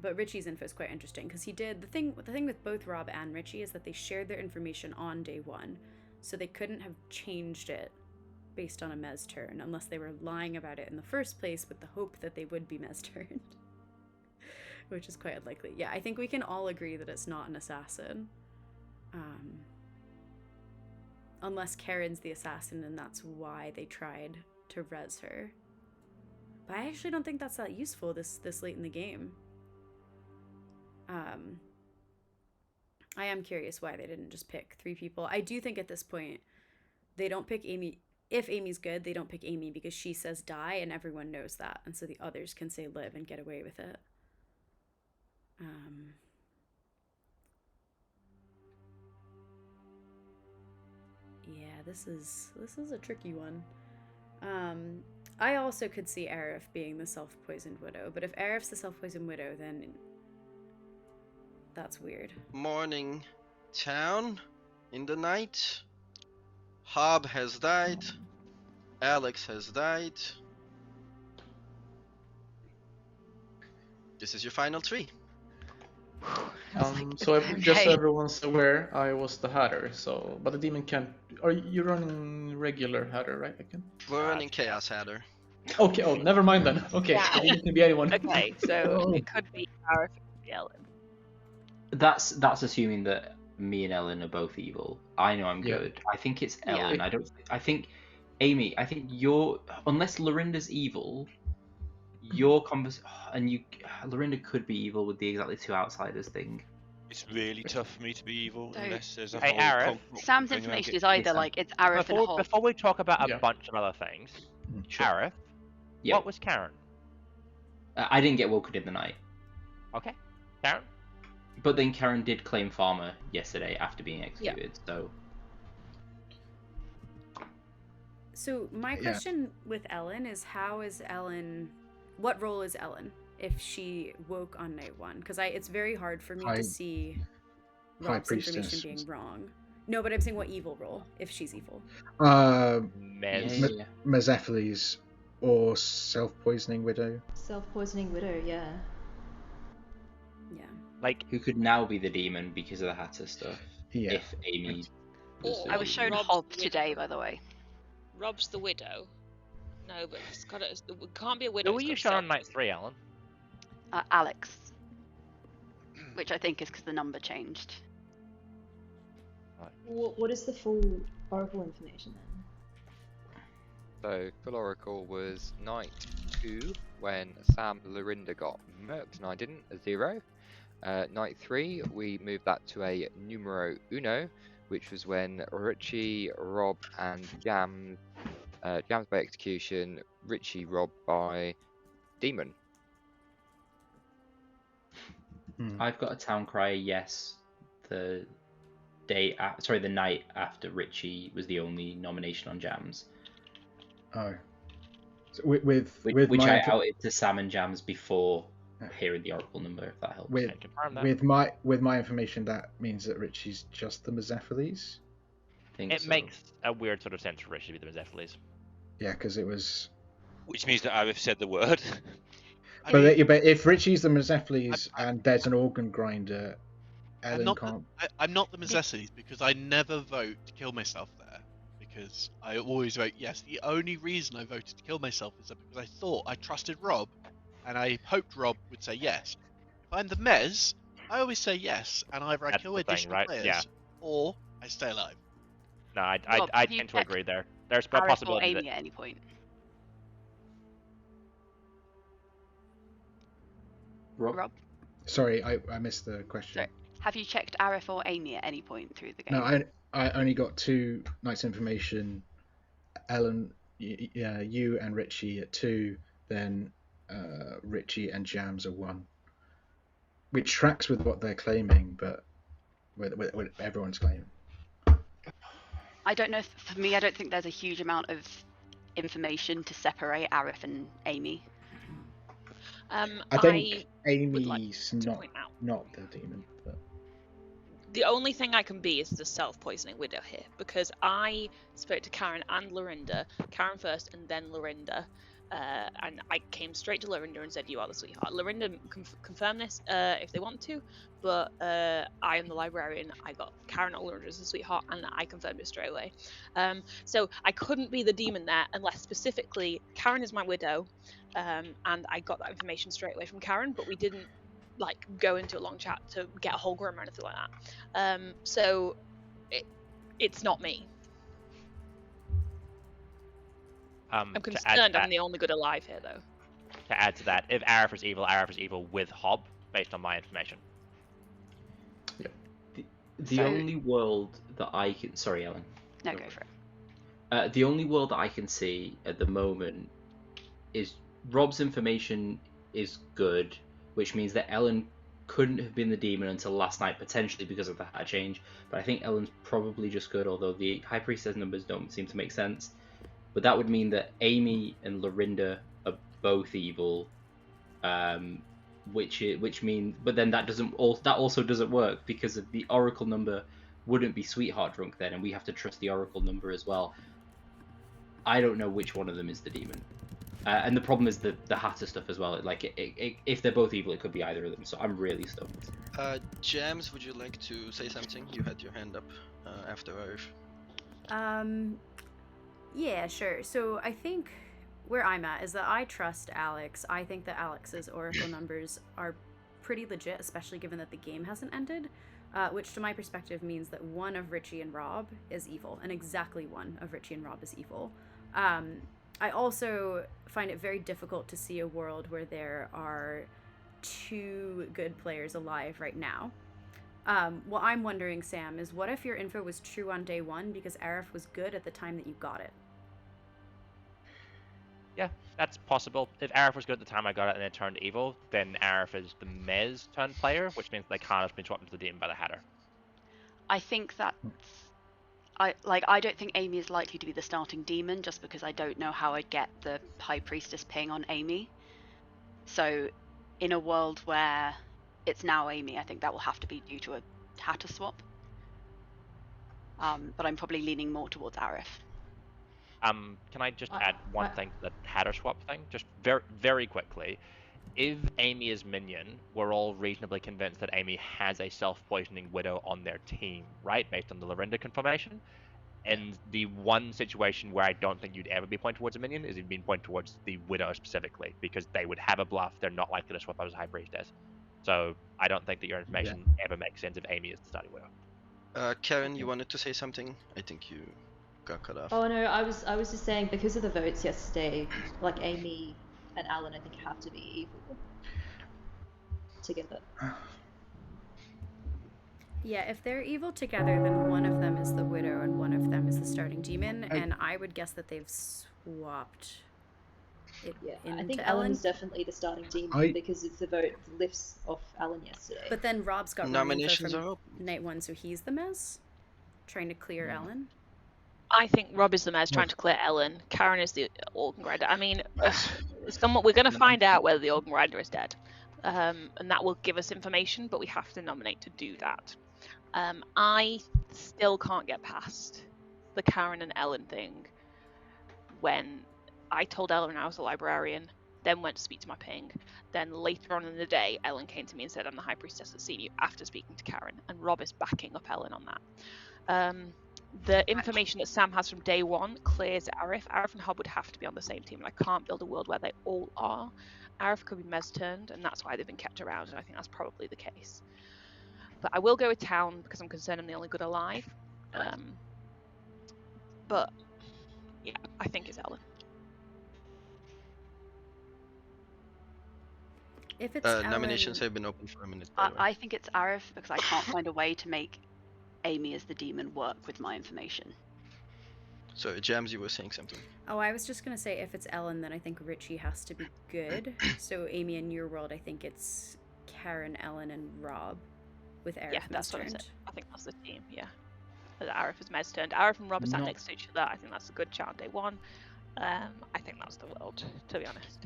But Richie's info is quite interesting because he did the thing with both Rob and Richie is that they shared their information on day 1, so they couldn't have changed it based on a Mez turn unless they were lying about it in the first place with the hope that they would be Mez turned, which is quite unlikely. Yeah, I think we can all agree that it's not an assassin. Unless Karen's the assassin and that's why they tried to res her. But I actually don't think that's that useful this late in the game. I am curious why they didn't just pick 3 people. I do think at this point they don't pick Amy. If Amy's good, they don't pick Amy because she says die and everyone knows that. And so the others can say live and get away with it. Yeah, this is a tricky one. I also could see Aerith being the self-poisoned widow, but if Aerith's the self-poisoned widow, then that's weird. Morning, town. In the night. Hob has died. Alex has died. This is your final 3. So just so everyone's aware, I was the Hatter. So, but the demon can't. Are you running regular Hatter, right? Ekin? We're running Chaos Hatter. Okay. Oh, never mind then. Okay, Yeah. it can be anyone. Okay, so it could be Aerith, it could be Ellen. That's assuming that me and Ellen are both evil. I know I'm good. I think it's Ellen. Yeah. I think Amy. I think you're, unless Lorinda's evil, your Lorinda could be evil with the exactly 2 outsiders thing. It's really tough for me to be evil So- unless there's a Hey, whole Aerith. cult Sam's going around information getting- is either Sam. like it's Aerith and Hob. Before we talk about a Yeah. bunch of other things, Sure. Aerith, Yeah. what was Karen? I didn't get woken in the night, Okay, Karen. but then Karen did claim Farmer yesterday after being executed. So So my question with Ellen is, what role is Ellen if she woke on night 1? Because it's very hard for me to see Rob's information being wrong. No, but I'm saying what evil role, if she's evil. Mezephiles or self-poisoning widow. Self-poisoning widow, yeah. Yeah. Like, who could now be the demon because of the Hatter stuff? Yeah. If Amy was I was shown Hob today, by the way. Rob's the widow. No, but it's got it can't be a widow. Who were you shown on night 3, Alan? Alex. Which I think is because the number changed. What is the full Oracle information then? So, full Oracle was night 2 when Sam Lorinda got murked and I didn't, a 0. Night 3, we moved that to a numero uno, which was when Richie, Rob, and Jams by execution, Richie, Rob by demon. I've got a town crier, yes. The night after Richie was the only nomination on Jams. Oh. So which I outed to Sam and Jams before hearing the Oracle number, if that helps. With my information, that means that Richie's just the Mezephiles. It makes a weird sort of sense for Richie to be the Mezephiles. Yeah, because it was. Which means that I've said the word. But if Richie's the Mezephiles and there's an organ grinder, Ellen can't. I'm not the Mezephiles because I never vote to kill myself there. Because I always vote yes. The only reason I voted to kill myself is because I trusted Rob, and I hoped Rob would say yes. If I'm the Mez, I always say yes, and either I kill additional players or I stay alive. No, I tend to agree there. There's a possibility Amy at any point. Rob? Sorry, I missed the question. Sorry. Have you checked Arif or Amy at any point through the game? No, I only got 2 nights information. Ellen, you and Richie at 2, then Richie and Jams at 1. Which tracks with what they're claiming, but with everyone's claiming. I don't know. For me, I don't think there's a huge amount of information to separate Arif and Amy. I think Amy's not the demon. But... The only thing I can be is the self-poisoning widow here, because I spoke to Karen and Lorinda, Karen first and then Lorinda, and I came straight to Lorinda and said, "You are the sweetheart." Lorinda confirm this if they want to, but I am the librarian. I got Karen or Lorinda as the sweetheart, and I confirmed it straight away. So I couldn't be the demon there unless specifically Karen is my widow, and I got that information straight away from Karen, but we didn't go into a long chat to get a hologram or anything like that. So it's not me. I'm concerned I'm the only good alive here, though. To add to that, if Arif is evil with Hob, based on my information. Yep. The only world that I can... Sorry, Ellen. No, go for it. The only world that I can see at the moment is Rob's information is good, which means that Ellen couldn't have been the demon until last night, potentially because of the hat change. But I think Ellen's probably just good, although the High Priestess numbers don't seem to make sense. But that would mean that Amy and Lorinda are both evil, which means, but then that also doesn't work because of the Oracle number wouldn't be Sweetheart Drunk then, and we have to trust the Oracle number as well. I don't know which one of them is the demon, and the problem is the Hatter stuff as well. If they're both evil, it could be either of them. So I'm really stumped. Jams, would you like to say something? You had your hand up after Arif. Yeah, sure. So I think where I'm at is that I trust Alex. I think that Alex's Oracle numbers are pretty legit, especially given that the game hasn't ended, which to my perspective means that one of Richie and Rob is evil, and exactly one of Richie and Rob is evil. I also find it very difficult to see a world where there are 2 good players alive right now. What I'm wondering, Sam, is what if your info was true on day 1 because Arif was good at the time that you got it? Yeah, that's possible. If Arif was good at the time I got it and it turned evil, then Arif is the Mez turned player, which means they can't have been swapped into the demon by the Hatter. I think that's I don't think Amy is likely to be the starting demon, just because I don't know how I'd get the High Priestess ping on Amy. So, in a world where it's now Amy, I think that will have to be due to a Hatter swap. But I'm probably leaning more towards Arif. Can I just add one thing to the Hatter swap thing? Just very, very quickly. If Amy is minion, we're all reasonably convinced that Amy has a self-poisoning widow on their team, right? Based on the Lorinda confirmation. And the one situation where I don't think you'd ever be pointed towards a minion is if you'd been pointed towards the widow specifically, because they would have a bluff. They're not likely to swap out as High Priestess. So I don't think that your information ever makes sense if Amy is the starting widow. Karen, you wanted to say something? I think you got cut off. Oh no, I was just saying, because of the votes yesterday, like Amy and Alan, I think have to be evil together. Yeah, if they're evil together, then one of them is the widow and one of them is the starting demon, and I would guess that they've swapped it into I think Ellen. Ellen's definitely the starting demon because of the vote lifts off Alan yesterday. But then Rob's got nominations from are open. night one, so he's the mez, trying to clear Ellen. I think Rob is the mez trying to clear Ellen. Karen is the organ grinder. I mean, we're going to find out whether the organ grinder is dead. And that will give us information, but we have to nominate to do that. I still can't get past the Karen and Ellen thing when I told Ellen I was a librarian, then went to speak to my ping. Then later on in the day, Ellen came to me and said, I'm the High Priestess that's seen you, after speaking to Karen. And Rob is backing up Ellen on that. The information that Sam has from day one clears Arif. Arif and Hob would have to be on the same team, and I can't build a world where they all are. Arif could be mez-turned, and that's why they've been kept around, and I think that's probably the case. But I will go with Town, because I'm concerned I'm the only good alive. But, yeah, I think it's Ellen. If it's Ellen... Nominations have been open for a minute. I think it's Arif, because I can't find a way to make Amy as the demon work with my information. So, Jams, you were saying something. Oh, I was just going to say, if it's Ellen, then I think Richie has to be good. So, Amy, in your world, I think it's Karen, Ellen, and Rob, with Arif that's what I mez-turned. said. I think that's the team, yeah. Arif is mez-turned. Arif and Rob are sat next to each other. I think that's a good chart on day one. I think that's the world, to be honest.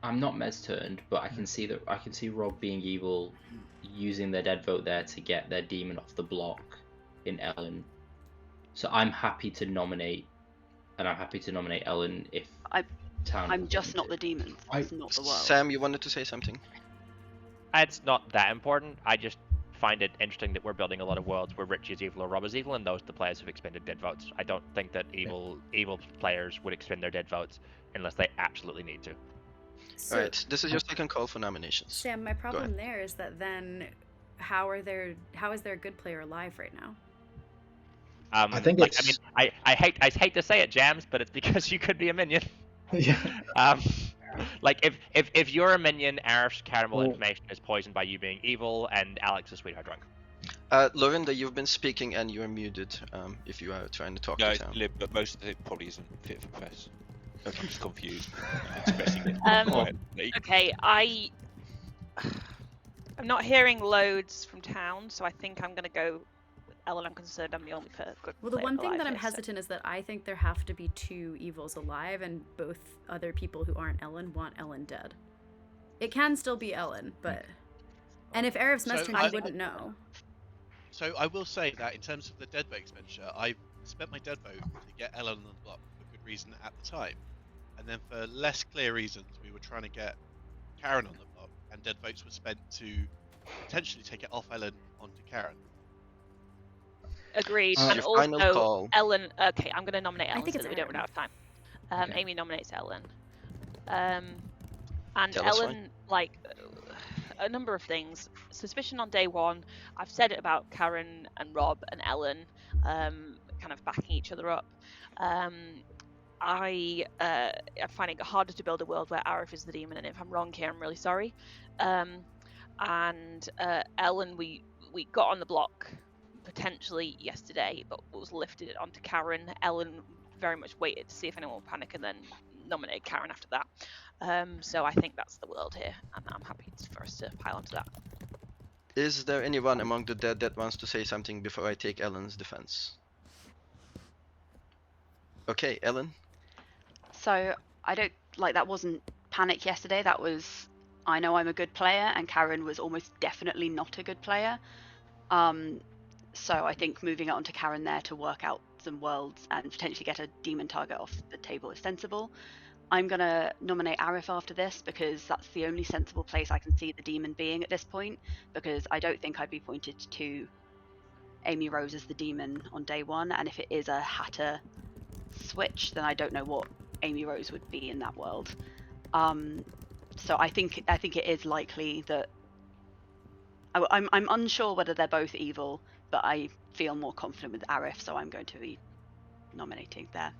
I'm not mez-turned, but I can see Rob being evil, using their dead vote there to get their demon off the block in Ellen. So I'm happy to nominate, and I'm happy to nominate Ellen if Town. I'm just not the demon. It's not the world. Sam, you wanted to say something? It's not that important. I just find it interesting that we're building a lot of worlds where Richie is evil or Rob is evil, and those are the players who've expended dead votes. I don't think that evil players would expend their dead votes unless they absolutely need to. So, Alright, this is your second call for nominations. Sam, my problem there is that then how is there a good player alive right now? I think it's... I hate to say it, Jams, but it's because you could be a minion. Yeah. Like if you're a minion, Arif's caramel information is poisoned by you being evil, and Alex is sweetheart drunk. Lorinda, you've been speaking and you're muted. If you are trying to talk to Sam. Lib, but most of it probably isn't fit for press. Okay. I'm just confused. Expressing it. Okay, I'm not hearing loads from Town, so I think I'm gonna go with Ellen. I'm concerned I'm the only good. Well, the one thing that I'm hesitant is that I think there have to be two evils alive, and both other people who aren't Ellen want Ellen dead. It can still be Ellen, but and if Arif's mez-turned, I wouldn't know. So I will say that in terms of the dead vote expenditure, I spent my dead vote to get Ellen on the block for good reason at the time, and then for less clear reasons, we were trying to get Karen on the block, and dead votes were spent to potentially take it off Ellen onto Karen. Agreed. And also, Ellen. Okay, I'm going to nominate Ellen so that we don't run out of time. Amy nominates Ellen. And Ellen, like, a number of things. Suspicion on day one. I've said it about Karen and Rob and Ellen, kind of backing each other up. I find it harder to build a world where Arif is the demon, and if I'm wrong here, I'm really sorry. And Ellen, we got on the block potentially yesterday, but was lifted onto Karen. Ellen very much waited to see if anyone would panic and then nominated Karen after that. So I think that's the world here, and I'm happy for us to pile onto that. Is there anyone among the dead that wants to say something before I take Ellen's defense? Okay, Ellen. So I don't like that wasn't panic yesterday. That was I know I'm a good player, and Karen was almost definitely not a good player. So I think moving it on to Karen there to work out some worlds and potentially get a demon target off the table is sensible. I'm gonna nominate Arif after this because that's the only sensible place I can see the demon being at this point, because I don't think I'd be pointed to Amy Rose as the demon on day one, and if it is a Hatter switch, then I don't know what Amy Rose would be in that world. So I think it is likely that I'm unsure whether they're both evil, but I feel more confident with Arif, so I'm going to be nominating there.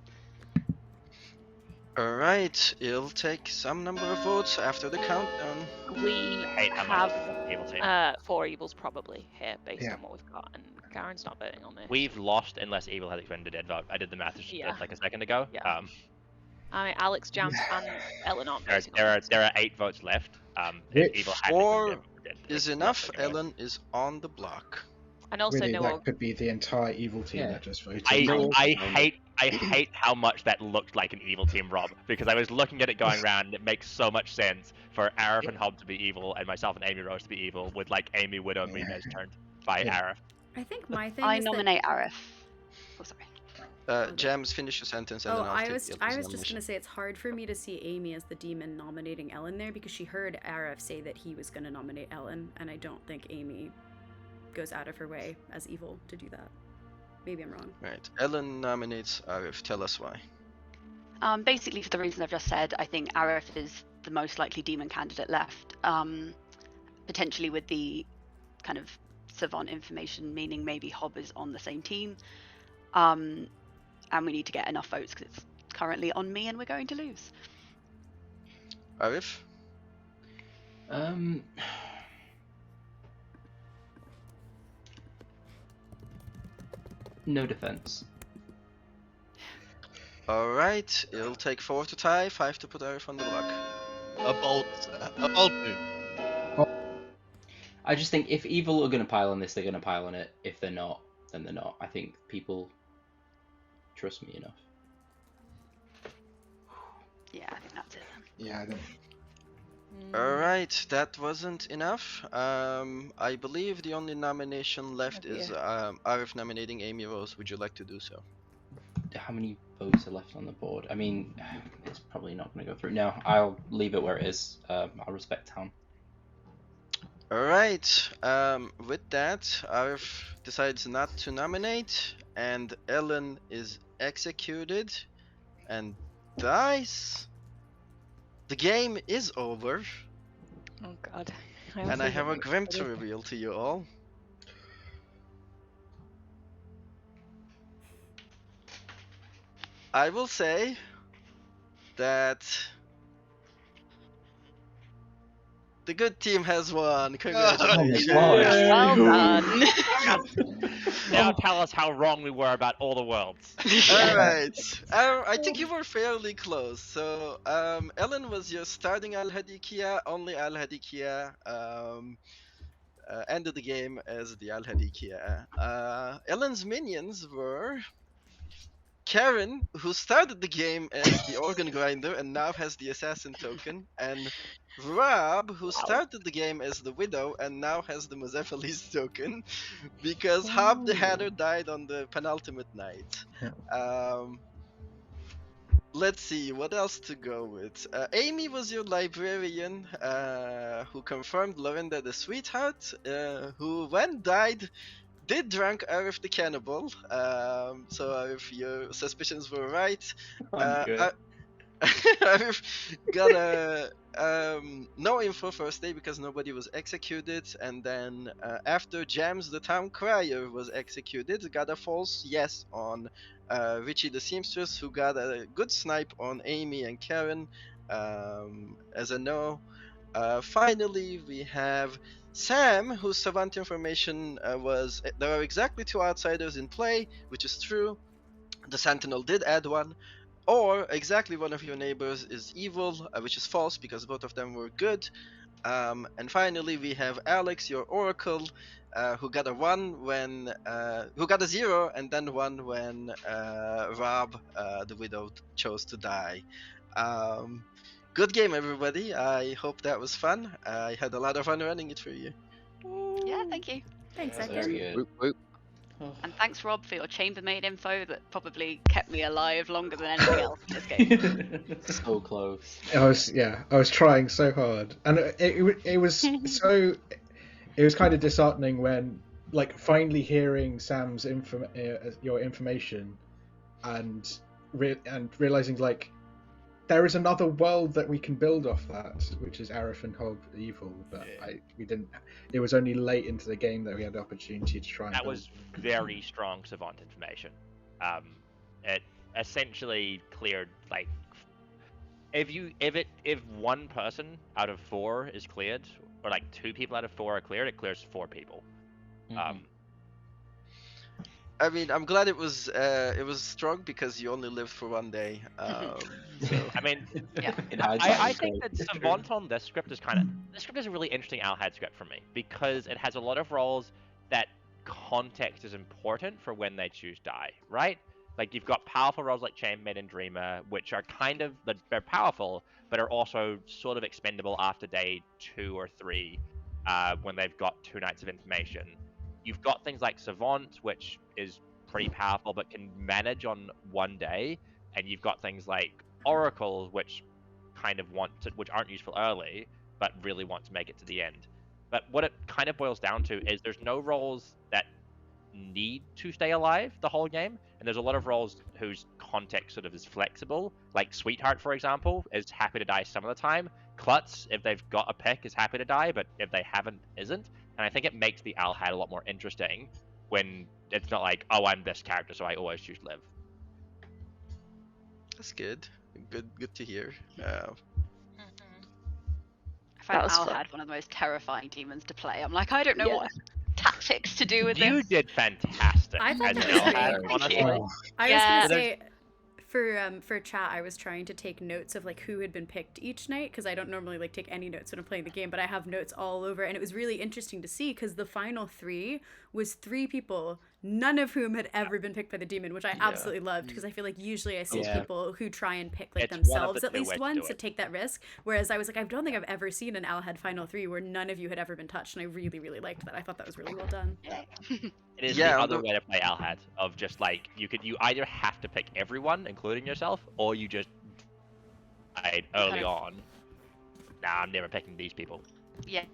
Alright, it'll take some number of votes after the countdown. We hate how much it's evil team. have 4 evils probably here based on what we've got, and Karen's not voting on this. We've lost unless evil has expended a dead vote. I did the math like a second ago. Yeah. I mean, Alex, Jams, and Ellen aren't voting there on this. are 8 votes left. Evil had 4 is enough. Ellen is on the block. And also really, no that could be the entire evil team that just voted. I hate how much that looked like an evil team, Rob, because I was looking at it going around, and it makes so much sense for Arif and Hob to be evil, and myself and Amy Rose to be evil, with like Amy, Widow, and Mimez turned by Arif. I think my thing I is nominate Arif. Oh, sorry. Jams, finish your sentence, and then I'll take the I was nomination. just gonna say it's hard for me to see Amy as the demon nominating Ellen there, because she heard Arif say that he was gonna nominate Ellen, and I don't think Amy goes out of her way as evil to do that. Maybe I'm wrong. Right, Ellen nominates Arif. Tell us why. Basically, for the reason I've just said, I think Arif is the most likely demon candidate left. Potentially with the kind of savant information, meaning maybe Hob is on the same team. And we need to get enough votes because it's currently on me and we're going to lose. Arif? No defense. Alright, it'll take 4 to tie, 5 to put Arif on the block. A bold move. I just think if evil are going to pile on this, they're going to pile on it. If they're not, then they're not. I think people trust me enough. Yeah, I think that's it. Yeah, I think. Alright, that wasn't enough. I believe the only nomination left is Arif nominating Amy Rose. Would you like to do so? How many votes are left on the board? I mean, it's probably not going to go through. No, I'll leave it where it is. I'll respect town. Alright, with that, Arif decides not to nominate, and Ellen is executed and dies. The game is over. Oh god. And I have a grim to reveal to you all. I will say that the good team has won. Congratulations. Well done. Now tell us how wrong we were about all the worlds. Alright. I think you were fairly close. So, Ellen was your starting Hadikhia. Only Hadikhia ended the game as the Hadikhia. Ellen's minions were Karen, who started the game as the organ grinder and now has the assassin token, and Rob, who started the game as the widow and now has the Mozephalis token, because Hob the Hatter died on the penultimate night. Let's see, what else to go with? Amy was your librarian, who confirmed Lorinda the sweetheart, who when died did drunk Arif the cannibal. So Arif, your suspicions were right. Arif got no info first day because nobody was executed, and then after Jams the town crier was executed, got a false yes on Richie the seamstress, who got a good snipe on Amy and Karen as a no. Finally, we have Sam, whose savant information was there are exactly 2 outsiders in play, which is true. The Sentinel did add one. Or exactly one of your neighbors is evil, which is false because both of them were good. And finally, we have Alex, your oracle, who got a 1 when who got a 0 and then 1 when Rob the Widow chose to die. Good game, everybody. I hope that was fun. I had a lot of fun running it for you. Yeah, thank you. Thanks, That's Ekin. good. Whoop, whoop. And thanks, Rob, for your chambermaid info that probably kept me alive longer than anything else in this game. So close. I was trying so hard, and it was so. It was kind of disheartening when, like, finally hearing Sam's your information, and realizing like there is another world that we can build off that, which is Arif and Hob evil. But we didn't. It was only late into the game that we had the opportunity to try. And That was very strong Savant information. It essentially cleared, like, if one person out of 4 is cleared, or like 2 people out of 4 are cleared, it clears 4 people. I mean, I'm glad it was strong because you only lived for 1 day. So. I mean, Yeah. I think that Savant on this script is this script is a really interesting Alhad script for me because it has a lot of roles that context is important for when they choose die, right? Like, you've got powerful roles like Chambermaid and Dreamer, which are they're powerful, but are also sort of expendable after day 2 or 3, when they've got 2 nights of information. You've got things like Savant, which is pretty powerful, but can manage on 1 day, and you've got things like Oracle, which which aren't useful early, but really want to make it to the end. But what it kind of boils down to is there's no roles that need to stay alive the whole game, and there's a lot of roles whose context sort of is flexible. Like Sweetheart, for example, is happy to die some of the time. Klutz, if they've got a pick, is happy to die, but if they haven't, isn't. And I think it makes the Alhad a lot more interesting when it's not like, oh, I'm this character, so I always choose live. That's good. Good to hear. I find Alhad one of the most terrifying demons to play. I'm like, I don't know what tactics to do with this. You did fantastic. I thought as that an was Alhad, great. honestly. I was Yeah. gonna say, for chat, I was trying to take notes of like who had been picked each night because I don't normally like take any notes when I'm playing the game, but I have notes all over, and it was really interesting to see because the final 3 was 3 people, none of whom had ever been picked by the demon, which I absolutely loved because I feel like usually I see people who try and pick like It's themselves one at of the two least ways to once do to it. take that risk, whereas I was like, I don't think I've ever seen an Alhad final 3 where none of you had ever been touched, and I really liked that. I thought that was really well done. It is Yeah, the other although- way to play Alhad, of just like you either have to pick everyone, including yourself, or you just decide early on, nah, I'm never picking these people. Yeah,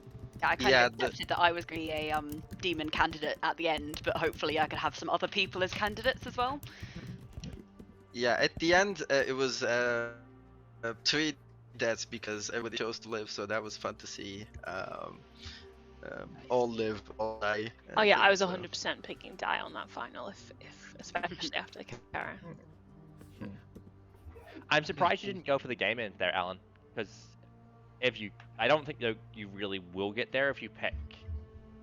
I kind of accepted that I was going to be a demon candidate at the end, but hopefully I could have some other people as candidates as well. Yeah, at the end it was 3 deaths because everybody chose to live, so that was fun to see. All live, all die. Oh yeah, I was 100% picking die on that final, if especially after Karen. I'm surprised you didn't go for the game in there, Alan, because I don't think you really will get there if you pick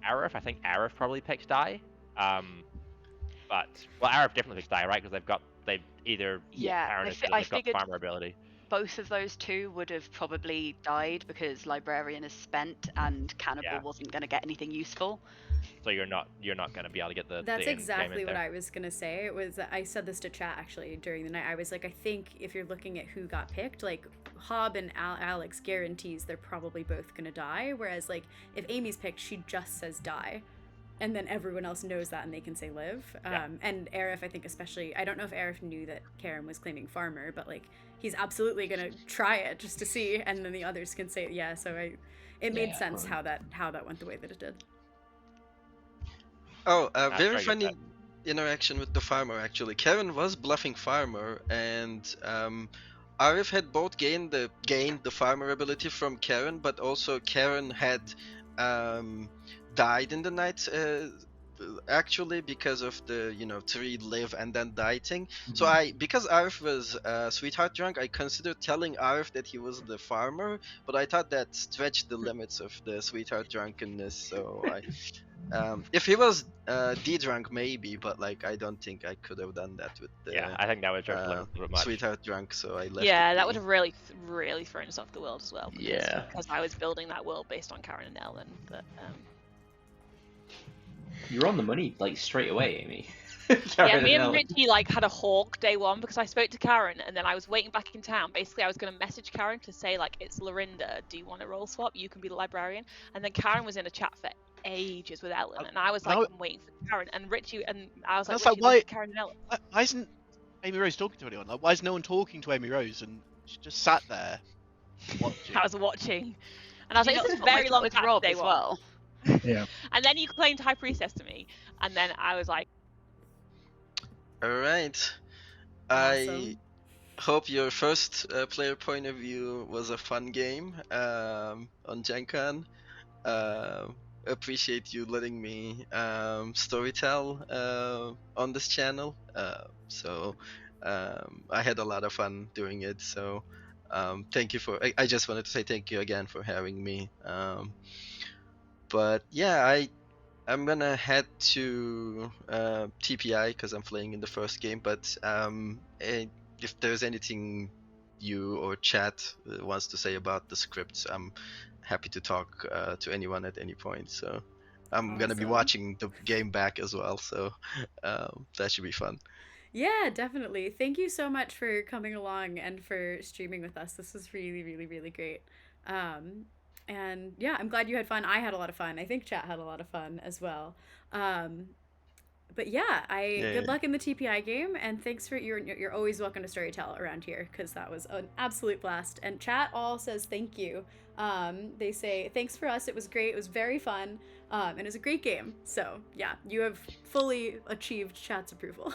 Arif. I think Arif probably picks die. But Arif definitely picks die, right? Because they've either I figured got farmer ability. Both of those 2 would have probably died because Librarian is spent and Cannibal wasn't going to get anything useful. So you're not going to be able to get the. That's the end exactly game in what there. I was gonna say. It was I said this to chat actually during the night. I was like, I think if you're looking at who got picked, like Hob and Alex guarantees they're probably both gonna die. Whereas like if Amy's picked, she just says die, and then everyone else knows that and they can say live. And Arif, I think especially, I don't know if Arif knew that Karen was claiming farmer, but like he's absolutely gonna try it just to see, and then the others can say yeah. So it made sense how that went the way that it did. Oh, very funny interaction with the farmer actually. Karen was bluffing farmer, and Arif had both gained the farmer ability from Karen, but also Karen had died in the night actually because of the 3 live and then die thing. So because Arif was sweetheart drunk, I considered telling Arif that he was the farmer, but I thought that stretched the limits of the sweetheart drunkenness. So if he was D drunk maybe, but like I don't think I could have done that with the I think that would just a little much. sweetheart drunk. So I left. Yeah, it that be. would have really thrown us off the world as well. Because I was building that world based on Karen and Ellen, but You're on the money like straight away, Amy. Yeah, me and Richie like had a hawk day one because I spoke to Karen and then I was waiting back in town. Basically, I was going to message Karen to say like, it's Lorinda. Do you want a role swap? You can be the librarian. And then Karen was in a chat for ages with Ellen, and I was like, I'm waiting for Karen and Richie, and I was like, Richie, why Karen and Ellen. Why isn't Amy Rose talking to anyone? Like, why is no one talking to Amy Rose? And she just sat there watching. I was watching, and I was like, this is very long with chat Rob day as one. well. Yeah. And then you claimed High Priestess to me, and then I was like, all right. I hope your first player point of view was a fun game on Gen Con. Appreciate you letting me storytell on this channel. So I had a lot of fun doing it. So thank you I just wanted to say thank you again for having me. But yeah, I'm gonna head to TPI because I'm playing in the first game. But if there's anything you or chat wants to say about the scripts, I'm happy to talk to anyone at any point. So I'm gonna be watching the game back as well. So that should be fun. Yeah, definitely. Thank you so much for coming along and for streaming with us. This was really, really, really great. And yeah, I'm glad you had fun. I had a lot of fun. I think chat had a lot of fun as well. But yeah, good luck in the TPI game, and thanks for you're always welcome to storytell around here because that was an absolute blast. And chat all says thank you. They say thanks for us. It was great. It was very fun. And it was a great game. So yeah, you have fully achieved chat's approval.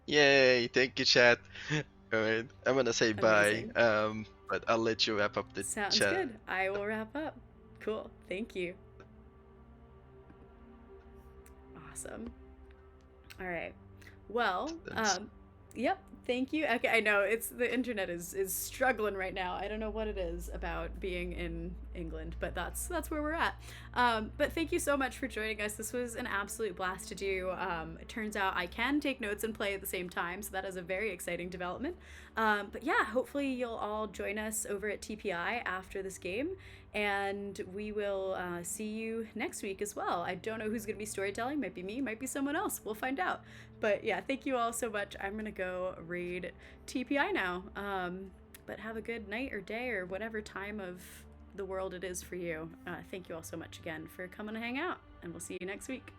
Yay! Thank you, chat. All right, I'm gonna say Amazing. bye. But I'll let you wrap up the Sounds chat. good. I will wrap up. Cool. Thank you. Awesome. All right. Well, yep. Thank you. Okay, I know the internet is struggling right now. I don't know what it is about being in England, but that's where we're at. But thank you so much for joining us. This was an absolute blast to do. It turns out I can take notes and play at the same time, so that is a very exciting development. But yeah, hopefully you'll all join us over at TPI after this game, and we will see you next week as well. I don't know who's going to be storytelling. Might be me, might be someone else. We'll find out. But yeah, thank you all so much. I'm going to go raid TPI now. But have a good night or day or whatever time of the world it is for you. Thank you all so much again for coming to hang out, and we'll see you next week.